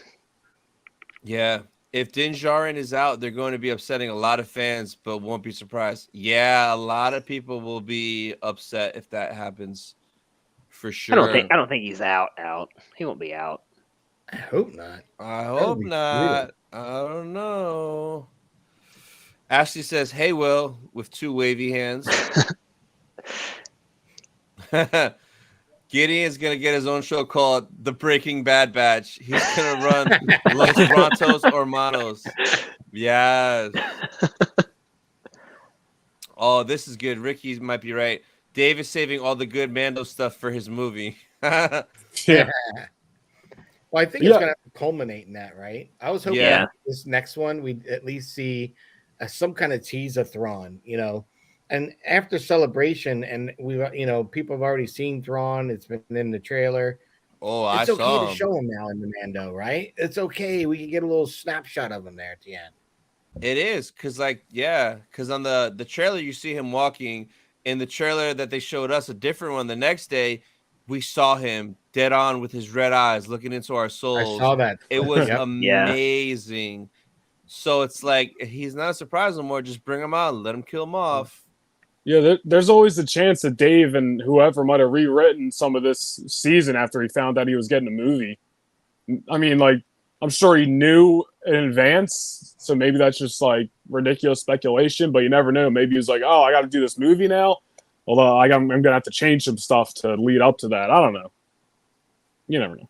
Yeah. If Din Djarin is out, they're going to be upsetting a lot of fans, but won't be surprised. Yeah, a lot of people will be upset if that happens. For sure. I don't think he's out. He won't be out. I hope not. I hope not. I don't know. Ashley says, "Hey, Will," with 2 wavy hands. Gideon's going to get his own show called The Breaking Bad Batch. He's going to run Los Brontos Hermanos. Yes. Oh, this is good. Ricky might be right. Dave is saving all the good Mando stuff for his movie. Yeah. Well, I think it's going to culminate in that, right? I was hoping this next one we'd at least see some kind of teaser Thrawn, and after Celebration, and we, people have already seen Thrawn. It's been in the trailer. Oh, it's I okay saw to show him now in the Mando, right? It's okay. We can get a little snapshot of him there at the end. It is because, because on the trailer you see him walking. In the trailer that they showed us, a different one, the next day, we saw him dead on with his red eyes looking into our souls. I saw that. It was amazing. So it's like he's not a surprise anymore. Just bring him out, let him kill him off. Yeah, there's always the chance that Dave and whoever might have rewritten some of this season after he found out he was getting a movie. I mean, like, I'm sure he knew in advance, so maybe that's just like ridiculous speculation, but you never know. Maybe he was like, "Oh, I got to do this movie now. Although I'm going to have to change some stuff to lead up to that." I don't know. You never know.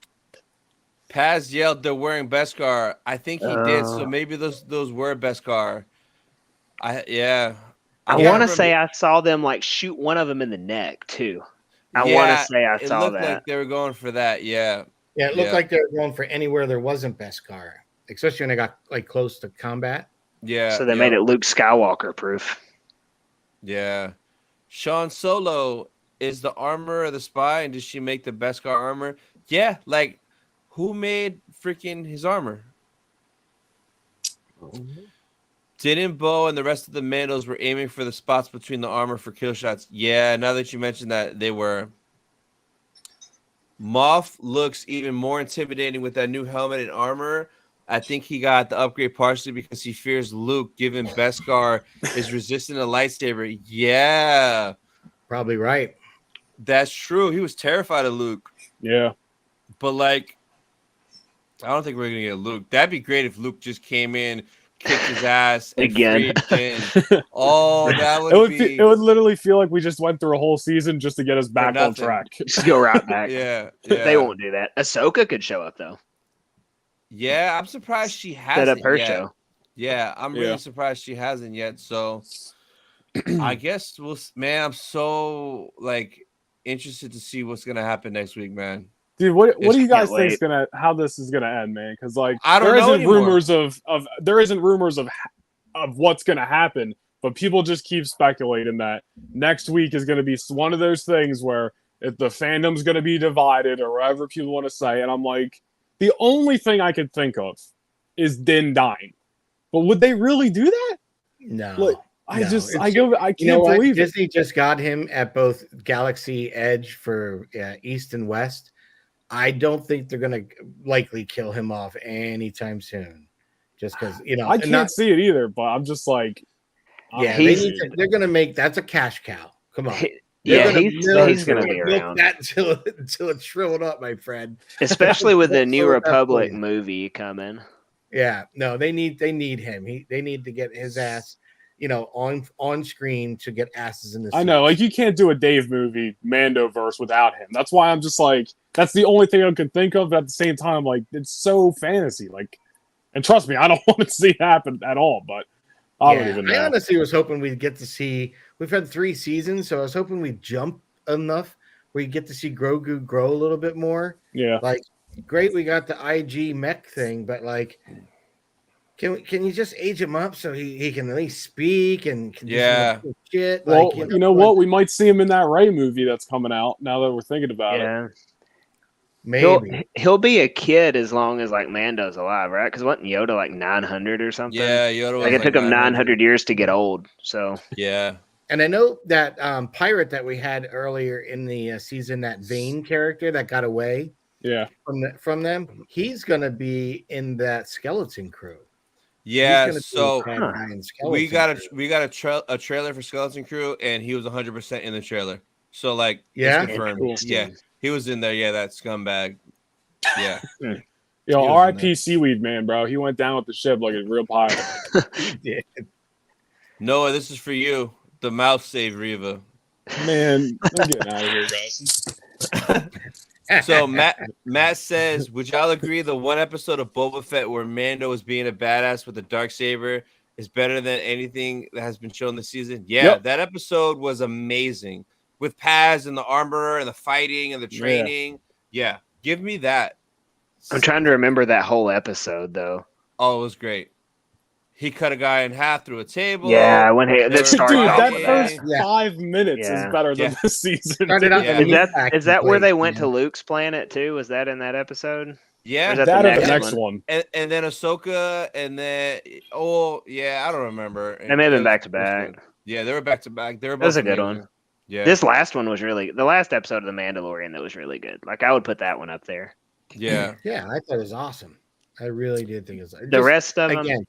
Paz yelled they're wearing Beskar. I think he did, so maybe those were Beskar. I want to say I saw them like shoot one of them in the neck too. I want to say I saw that. It looked like they were going for that. Yeah. Yeah, it looked like they were going for anywhere there wasn't Beskar, especially when they got like close to combat. Yeah. So they made it Luke Skywalker proof. Yeah. Sean Solo, is the armor of the spy, and did she make the Beskar armor? Yeah, like who made freaking his armor? Didn't Bo and the rest of the Mandos were aiming for the spots between the armor for kill shots? Yeah, now that you mentioned that, they were. Moff looks even more intimidating with that new helmet and armor. I think he got the upgrade partially because he fears Luke, given Beskar is resistant to lightsaber. Yeah, Probably right. that's true. He was terrified of Luke. Yeah. But, like, I don't think we're going to get Luke. That'd be great if Luke just came in, kicked his ass, and Again. freed Din. Oh, that would be... It would literally feel like we just went through a whole season just to get us back on nothing. track. Just go right back. Yeah. They won't do that. Ahsoka could show up though. Yeah, I'm surprised she Set hasn't up her yet. show. Yeah, I'm really surprised she hasn't yet. So I guess man, I'm so like interested to see what's gonna happen next week, man. Dude, what do you guys can't think is how this is gonna end, man? Because like I don't know anymore. There isn't rumors of what's gonna happen, but people just keep speculating that next week is gonna be one of those things where if the fandom's gonna be divided or whatever people want to say, and I'm like, the only thing I could think of is Din dying, but would they really do that? No. Like, I can't believe it. Disney just got him at both Galaxy Edge for East and West. I don't think they're going to likely kill him off anytime soon. Just because, I can't see it either, but I'm just like, they're going to make that's a cash cow. Come on. He's going to be around. That until it's shriveled up, my friend. Especially with the New Republic movie coming. Yeah, no, they need him. They need to get his ass, on screen to get asses in the seats. I know, like you can't do a Dave movie Mandoverse without him. That's why I'm just like, that's the only thing I can think of. But at the same time, like it's so fantasy. Like, and trust me, I don't want to see it happen at all. But I don't even know. I honestly was hoping we'd get to see. We've had 3 seasons, so I was hoping we'd jump enough where you get to see Grogu grow a little bit more. Yeah, like great, we got the IG mech thing, but like, can you just age him up so he can at least speak and can do some shit? Well, like, you know what? We might see him in that Rey movie that's coming out. Now that we're thinking about it, maybe he'll be a kid as long as like Mando's alive, right? Because wasn't Yoda like 900 or something? Yeah, Yoda was like it took him 900 years to get old. So yeah. And I know that pirate that we had earlier in the season, that Vane character that got away, from them, he's gonna be in that skeleton crew. Yeah, so we got a trailer for Skeleton Crew, and he was 100% in the trailer. So like, it's confirmed. Yeah, he was in there. Yeah, that scumbag. Yeah. Yo, R.I.P. Seaweed Man, bro. He went down with the ship like a real pirate. Noah, this is for you. The mouth save Reva. Man, I'm getting out of here, guys. So Matt says, would y'all agree the one episode of Boba Fett where Mando is being a badass with a darksaber is better than anything that has been shown this season? Yeah, that episode was amazing with Paz and the armor and the fighting and the training. Yeah, give me that. I'm trying to remember that whole episode though. Oh, it was great. He cut a guy in half through a table. Yeah, when that first 5 minutes is better than this season. Is that where they went to Luke's planet too? Was that in that episode? Yeah, that the next one. And then Ahsoka, and then I don't remember. They may have been back to back. Yeah, they were back to back. That was a good one. Yeah, this last one was the last episode of The Mandalorian that was really good. Like I would put that one up there. Yeah, yeah, I thought it was awesome. I really did think it was. The rest of them,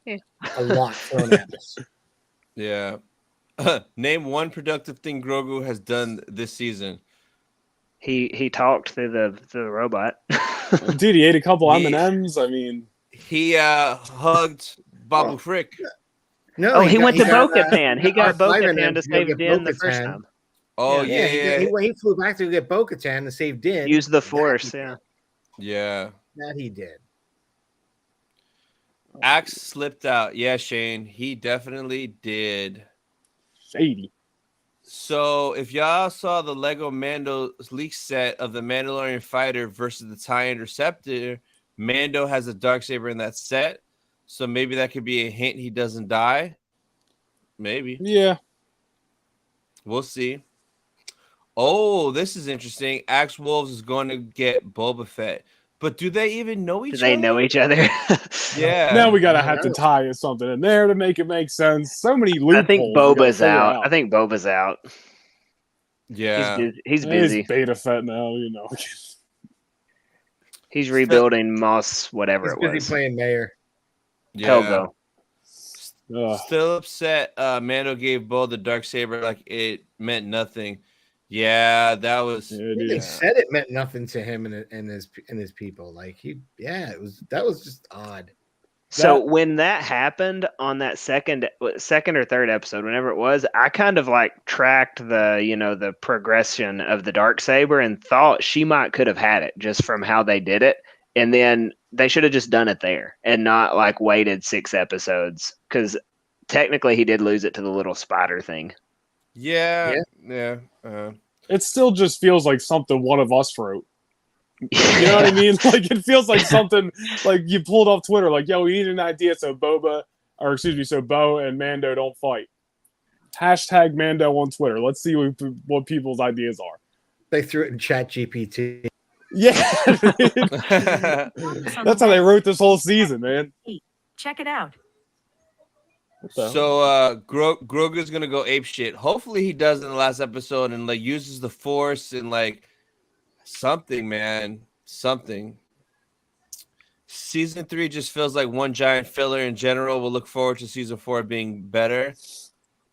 a lot thrown at us. Yeah. Name one productive thing Grogu has done this season. He talked through the robot. Dude, he ate a couple M&Ms. I mean, he hugged Babu Frick. No, he went to Bo-Katan. He got Bo-Katan to save Din the first time. Oh yeah. He flew back to get Bo-Katan to save Din. Use the Force. Yeah. That he did. Axe slipped out. Yeah, Shane, he definitely did. Shady. So if y'all saw the Lego Mando leak set of the Mandalorian fighter versus the TIE Interceptor, Mando has a darksaber in that set. So maybe that could be a hint he doesn't die. Maybe. Yeah. We'll see. Oh, this is interesting. Axe Wolves is going to get Boba Fett. But do they even know Do each they other? know each other? Yeah. Now we gotta I have to know. tie something in there to make it make sense. So many loopholes. I think we gotta Boba's figure out. I think Boba's out. Yeah. He's He's busy. beta fett now, you know. He's rebuilding Moss, whatever He's it busy was. playing mayor. Yeah. Helgo. Still upset. Mando gave Bo the Darksaber like it meant nothing. Yeah, that was. Yeah, He dude. even said it meant nothing to him and his people. Like that was just odd. So That- when that happened on that second or third episode, whenever it was, I kind of like tracked the progression of the Darksaber and thought she could have had it just from how they did it. And then they should have just done it there and not like waited 6 episodes, because technically he did lose it to the little spider thing. Yeah. It still just feels like something one of us wrote. You know what I mean? Like it feels like something like you pulled off Twitter, like, yo, we need an idea so Bo and Mando don't fight. Hashtag Mando on Twitter. Let's see what people's ideas are. They threw it in Chat GPT. Yeah. That's how they wrote this whole season, man. Check it out. What the hell? So Grogu's gonna go ape shit. Hopefully he does in the last episode and like uses the Force and like something, man. Something. Season 3 just feels like one giant filler in general. We'll look forward to season 4 being better.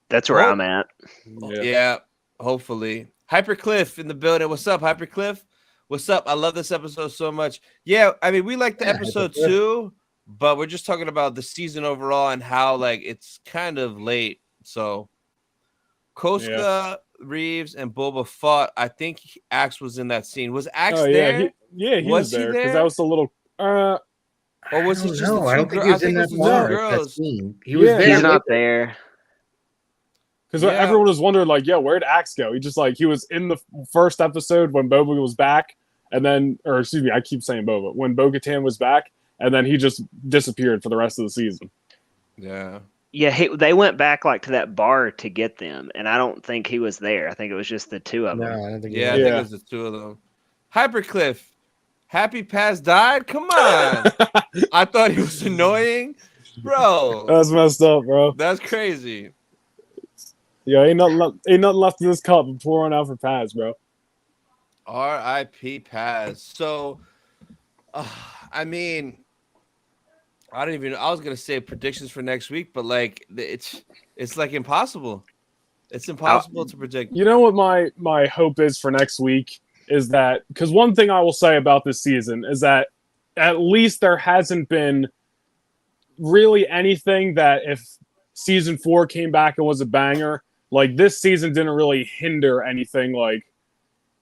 That's where I'm at. Yeah, hopefully. Hypercliff in the building. What's up, Hypercliff? What's up? I love this episode so much. Yeah, I mean, we like the episode too, but we're just talking about the season overall and how like it's kind of late. So Koska, Reeves, and Boba fought. I think Axe was in that scene. Was Axe there? He was there because there? that was the little. Or was he just the I two don't think girls? he I was think in it was that the two bar. That girls. scene. He was Yeah. there. He's not there. Because Yeah. everyone was wondering, like, yo, where'd Axe go? He was in the first episode when Boba was back, and then, or excuse me, I keep saying Boba, when Bo-Katan was back, and then he just disappeared for the rest of the season. Yeah. Yeah, they went back like to that bar to get them, and I don't think he was there. I think it was just the two of No, them. I don't think. Yeah, I He think was. it was the two of them. Hypercliff, Happy Pass died? Come on. I thought he was annoying. Bro, That's messed up, bro. that's crazy. Yeah, ain't nothing left in this cup but pouring out for Paz, bro. R.I.P. Paz. So, I mean, I don't even. I was gonna say predictions for next week, but like it's like impossible. It's impossible to predict. You know what my hope is for next week is that, because one thing I will say about this season is that at least there hasn't been really anything that if season 4 came back and was a banger, like this season didn't really hinder anything. Like,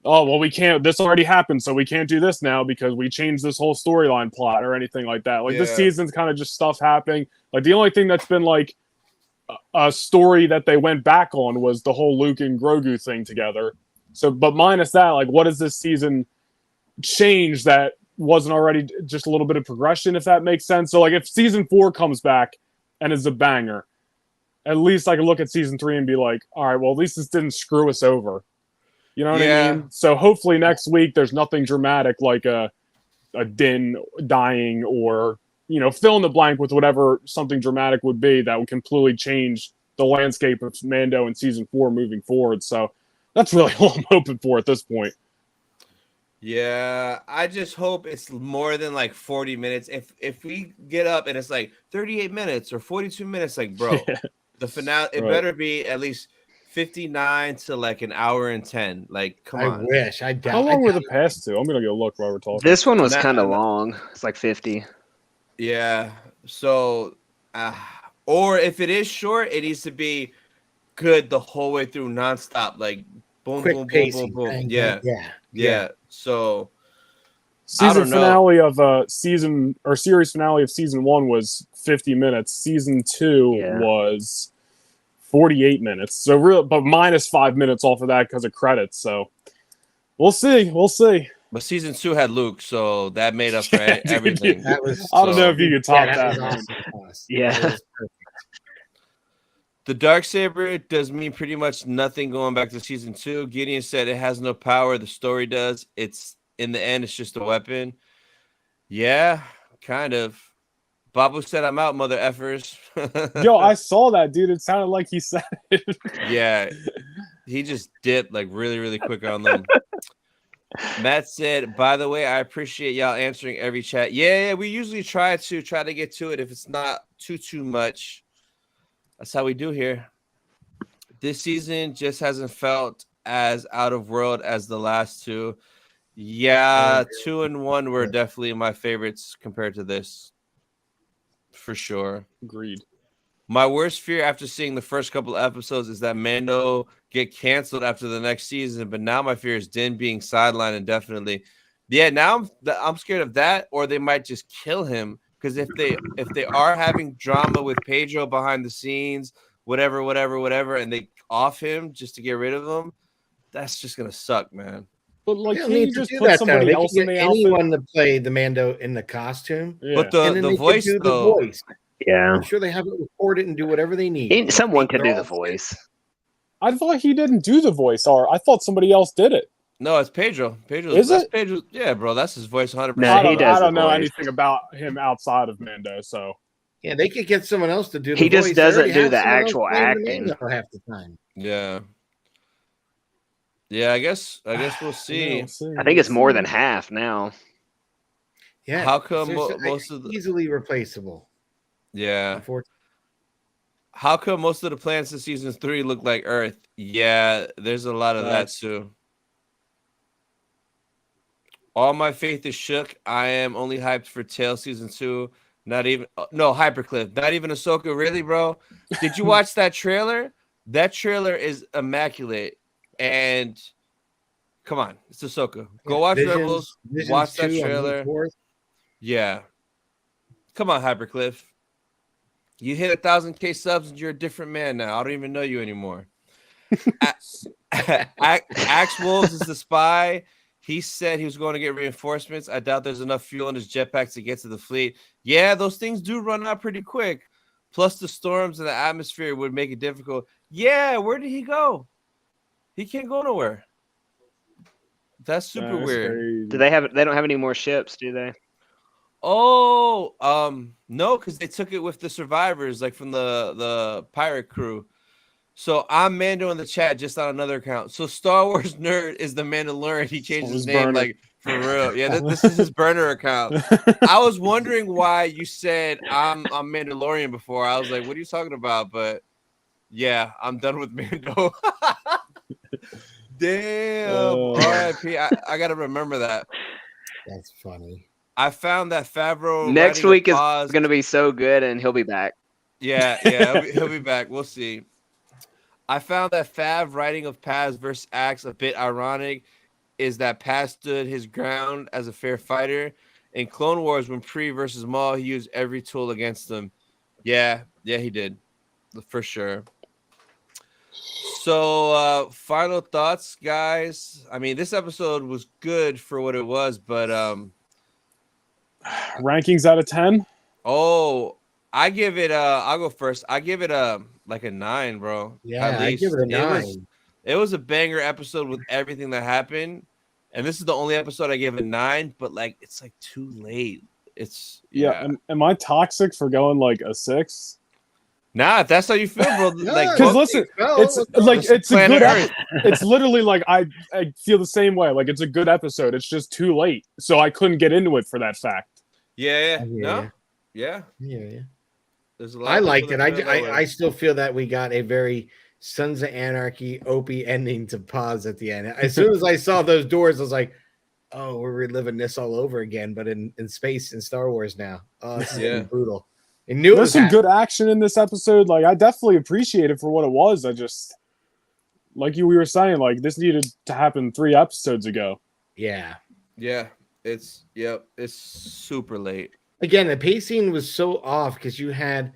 oh well, we can't. This already happened, so we can't do this now because we changed this whole storyline plot or anything like that. Like this Yeah. season's kind of just stuff happening. Like the only thing that's been like a story that they went back on was the whole Luke and Grogu thing together. So, but minus that, like, what does this season change that wasn't already just a little bit of progression, if that makes sense? So, like, if season 4 comes back and is a banger, at least I can look at season 3 and be like, all right, well, at least this didn't screw us over. You know what I mean? So hopefully next week there's nothing dramatic like a Din dying or, you know, fill in the blank with whatever something dramatic would be that would completely change the landscape of Mando in season 4 moving forward. So that's really all I'm hoping for at this point. Yeah, I just hope it's more than like 40 minutes. If we get up and it's like 38 minutes or 42 minutes, like bro, the finale it Right. better be at least 59 to like an hour and 10. Like, come I on. wish. I doubt. How long I were doubt the past two? I'm gonna go look while we're talking. This one was Nah, kind of nah. long. It's like 50. Yeah. So, or if it is short, it needs to be good the whole way through, nonstop. Like, boom, quick boom, boom, pacing. boom, boom. Bang, Yeah. bang, yeah. So, Season don't know. finale of series finale of season 1 was 50 minutes. Season 2 Yeah. was 48 minutes. So real, but minus 5 minutes off of that because of credits. So we'll see. We'll see. but season 2 had Luke, so that made up for Yeah, dude, everything. That was. I don't know if you could top yeah, that. was man. awesome sauce. Yeah. That was perfect. The Darksaber does mean pretty much nothing going back to season 2. Gideon said it has no power. The story does. It's in the end, it's just a weapon. Yeah, kind of. Babu said, "I'm out, mother effers." Yo, I saw that, dude. It sounded like he said it. Yeah, he just dipped like really, really quick on them. Matt said, "By the way, I appreciate y'all answering every chat." Yeah, we usually try to get to it if it's not too much. That's how we do here. This season just hasn't felt as out of world as the last two. Yeah, 2 and 1 were definitely my favorites compared to this, for sure. Agreed. My worst fear after seeing the first couple episodes is that Mando get canceled after the next season. But now my fear is Din being sidelined indefinitely. Yeah, now I'm scared of that, or they might just kill him. Because if they are having drama with Pedro behind the scenes, whatever, and they off him just to get rid of him, that's just gonna suck, man. But like, They don't can you need to just do put that, somebody though. else They in can the get outfit? anyone to play the Mando in the costume. Yeah. But And then the they voice could do the though, voice. Yeah. I'm sure they have it recorded and do whatever they need. Someone could They're do the all- voice. I thought he didn't do the voice, or I thought somebody else did it. no, it's Pedro. Is That's it? Pedro. Yeah, bro, that's his voice 100%. No, he does I don't the know voice. anything about him outside of Mando, so Yeah, they could get someone else to do the He voice. just They already doesn't do have the someone else actual playing the acting. Mando half the time. Yeah. Yeah, I guess we'll see. I think it's more than half now. Yeah. How come So most of the easily replaceable? yeah? Unfortunately. How come most of the planets in season 3 look like Earth? Yeah, there's a lot of that too. All my faith is shook. I am only hyped for Tale season 2. Not even no Hypercliff. Not even Ahsoka. Really, bro? Did you watch that trailer? That trailer is immaculate. And come on, it's Ahsoka. Go watch Rebels. Watch that trailer. Yeah. Come on, Hypercliff. You hit 1,000K subs and you're a different man now. I don't even know you anymore. Axe Wolves is the spy. He said he was going to get reinforcements. I doubt there's enough fuel in his jetpack to get to the fleet. Yeah, those things do run out pretty quick. Plus, the storms and the atmosphere would make it difficult. Yeah, where did he go? He can't go nowhere. That's super weird. crazy. Do they have? They don't have any more ships, do they? Oh, no, because they took it with the survivors, like from the pirate crew. So I'm Mando in the chat, just on another account. So Star Wars Nerd is the Mandalorian. He changed his name, like for real. Yeah, this is his burner account. I was wondering why you said I'm Mandalorian before. I was like, what are you talking about? But yeah, I'm done with Mando. Damn. R.I.P. I gotta remember that. That's funny. I found that Favreau Next writing week a is pause. going to be so good, and he'll be back. Yeah, he'll be back. We'll see. I found that Fav writing of Paz versus Axe a bit ironic. Is that Paz stood his ground as a fair fighter in Clone Wars when Pre versus Maul, he used every tool against them. Yeah, he did, for sure. So, final thoughts, guys. I mean, this episode was good for what it was, but rankings out of 10. Oh, I give it. I'll go first. I give it like a 9, bro. Yeah, I give it a 9. It was a banger episode with everything that happened, and this is the only episode I gave a 9. But like, it's like too late. It's Am I toxic for going like a 6? Nah, if that's how you feel, bro. Like, because listen, it's like it's a good. It's literally like I feel the same way. Like it's a good episode. It's just too late, so I couldn't get into it for that fact. Yeah. There's a lot. I liked it. I still feel that we got a very Sons of Anarchy Opie ending to pause at the end. As soon as I saw those doors, I was like, "Oh, we're reliving this all over again, but in space in Star Wars now." Oh, this is brutal. There's some good action in this episode. Like I definitely appreciate it for what it was. I just, like we were saying, like this needed to happen 3 episodes ago. Yeah. It's super late. Again, the pacing was so off because you had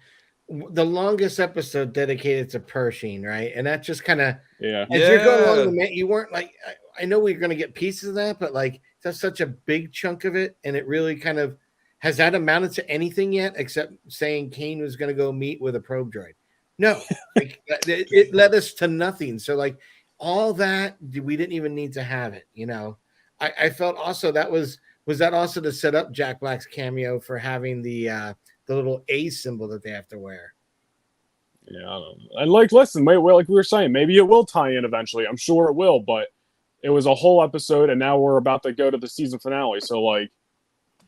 the longest episode dedicated to Pershing, right? And that just kind of as you're going along, you weren't like, I know we're going to get pieces of that, but like that's such a big chunk of it, and it really kind of. Has that amounted to anything yet except saying Kane was going to go meet with a probe droid? No, like, it led us to nothing. So like all that, we didn't even need to have it. You know, I felt also that was was that also to set up Jack Black's cameo for having the little A symbol that they have to wear? Yeah, I don't know. And like, listen, wait, like we were saying, maybe it will tie in eventually. I'm sure it will, but it was a whole episode, and now we're about to go to the season finale. So like,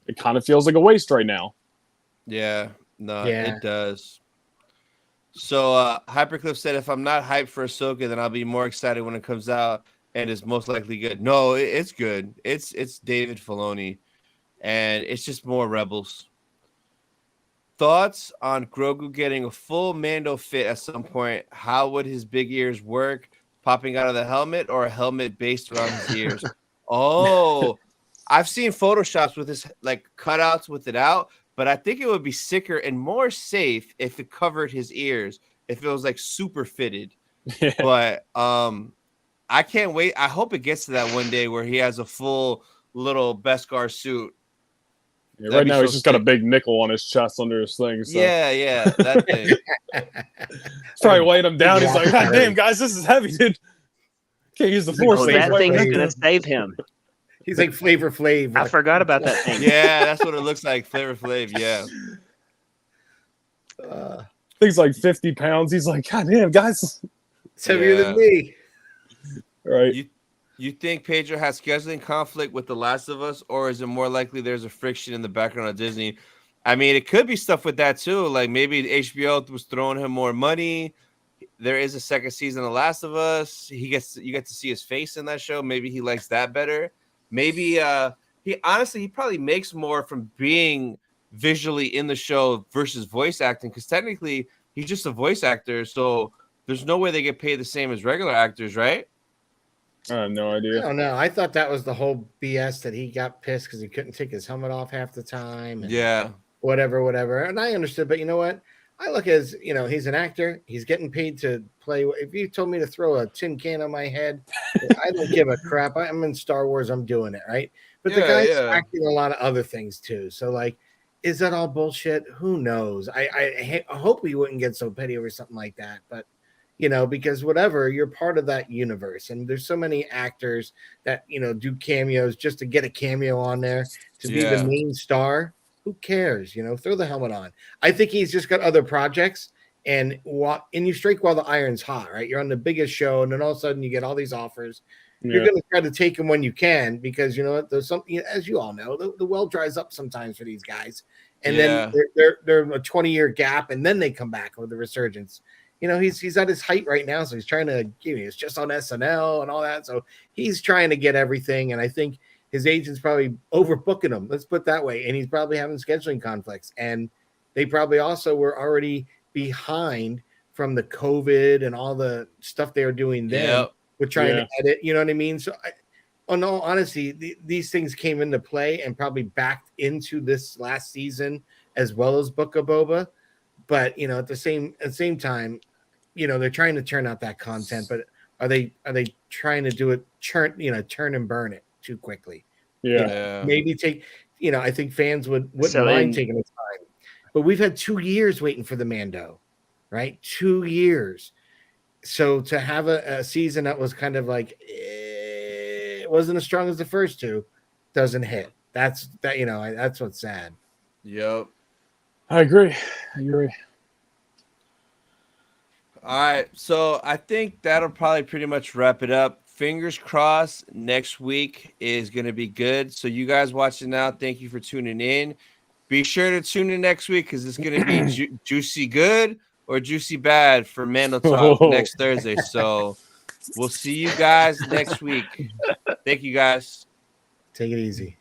it kind of feels like a waste right now. Yeah, no, it does. So Hypercliff said, if I'm not hyped for Ahsoka, then I'll be more excited when it comes out, and it's most likely good. No, it's good. It's David Filoni, and it's just more Rebels. Thoughts on Grogu getting a full Mando fit at some point? How would his big ears work? Popping out of the helmet, or a helmet based around his ears? Oh, I've seen photoshops with his like cutouts with it out, but I think it would be sicker and more safe if it covered his ears, if it was like super fitted. But I can't wait. I hope it gets to that one day where he has a full little Beskar suit. Yeah, right now he's just got a big nickel on his chest under his thing. So. Yeah, that thing. It's probably weighing him down. He's like, God damn, guys, this is heavy, dude. Can't use the force. That thing is going to save him. He's like Flavor Flav. I forgot about that thing. Yeah, that's what it looks like. Flavor Flav, yeah. Thing's like 50 pounds. He's like, God damn, guys. It's heavier than me. Right. You think Pedro has scheduling conflict with The Last of Us, or is it more likely there's a friction in the background of Disney? I mean, it could be stuff with that too. Like maybe HBO was throwing him more money. There is a second season of The Last of Us. You get to see his face in that show. Maybe he likes that better. Maybe he probably makes more from being visually in the show versus voice acting, because technically he's just a voice actor. So there's no way they get paid the same as regular actors, right? I have no idea. I don't know. I thought that was the whole BS that he got pissed because he couldn't take his helmet off half the time. Yeah. Whatever. And I understood, but you know what? I look as, he's an actor. He's getting paid to play. If you told me to throw a tin can on my head, I don't give a crap. I'm in Star Wars. I'm doing it, right? But the guy's acting a lot of other things too. So, like, is that all bullshit? Who knows? I hope we wouldn't get so petty over something like that. But, because whatever, you're part of that universe. And there's so many actors that, do cameos just to get a cameo on there to be the main star. Who cares? Throw the helmet on. I think he's just got other projects, and you strike while the iron's hot, right? You're on the biggest show, and then all of a sudden you get all these offers. Yeah. You're going to try to take them when you can, because you know what? There's something, as you all know, the well dries up sometimes for these guys, and then they're a 20-year gap, and then they come back with the resurgence. He's at his height right now, so he's trying to. It's just on SNL and all that, so he's trying to get everything, and I think his agent's probably overbooking him. Let's put it that way. And he's probably having scheduling conflicts. And they probably also were already behind from the COVID and all the stuff they were doing then with trying to edit. You know what I mean? So, in all honesty, these things came into play and probably backed into this last season as well as Book of Boba. But, at the same time, they're trying to turn out that content. But are they trying to do it, turn and burn it too quickly? Maybe take, I think fans wouldn't mind taking the time, but we've had 2 years waiting for the Mando, right? 2 years. So to have a season that was kind of like, it wasn't as strong as the first two, doesn't hit. That's what's sad. Yep. I agree. All right. So I think that'll probably pretty much wrap it up. Fingers crossed next week is going to be good. So you guys watching now, thank you for tuning in. Be sure to tune in next week, because it's going to be juicy good or juicy bad for Mando Talk next Thursday. So we'll see you guys next week. Thank you, guys. Take it easy.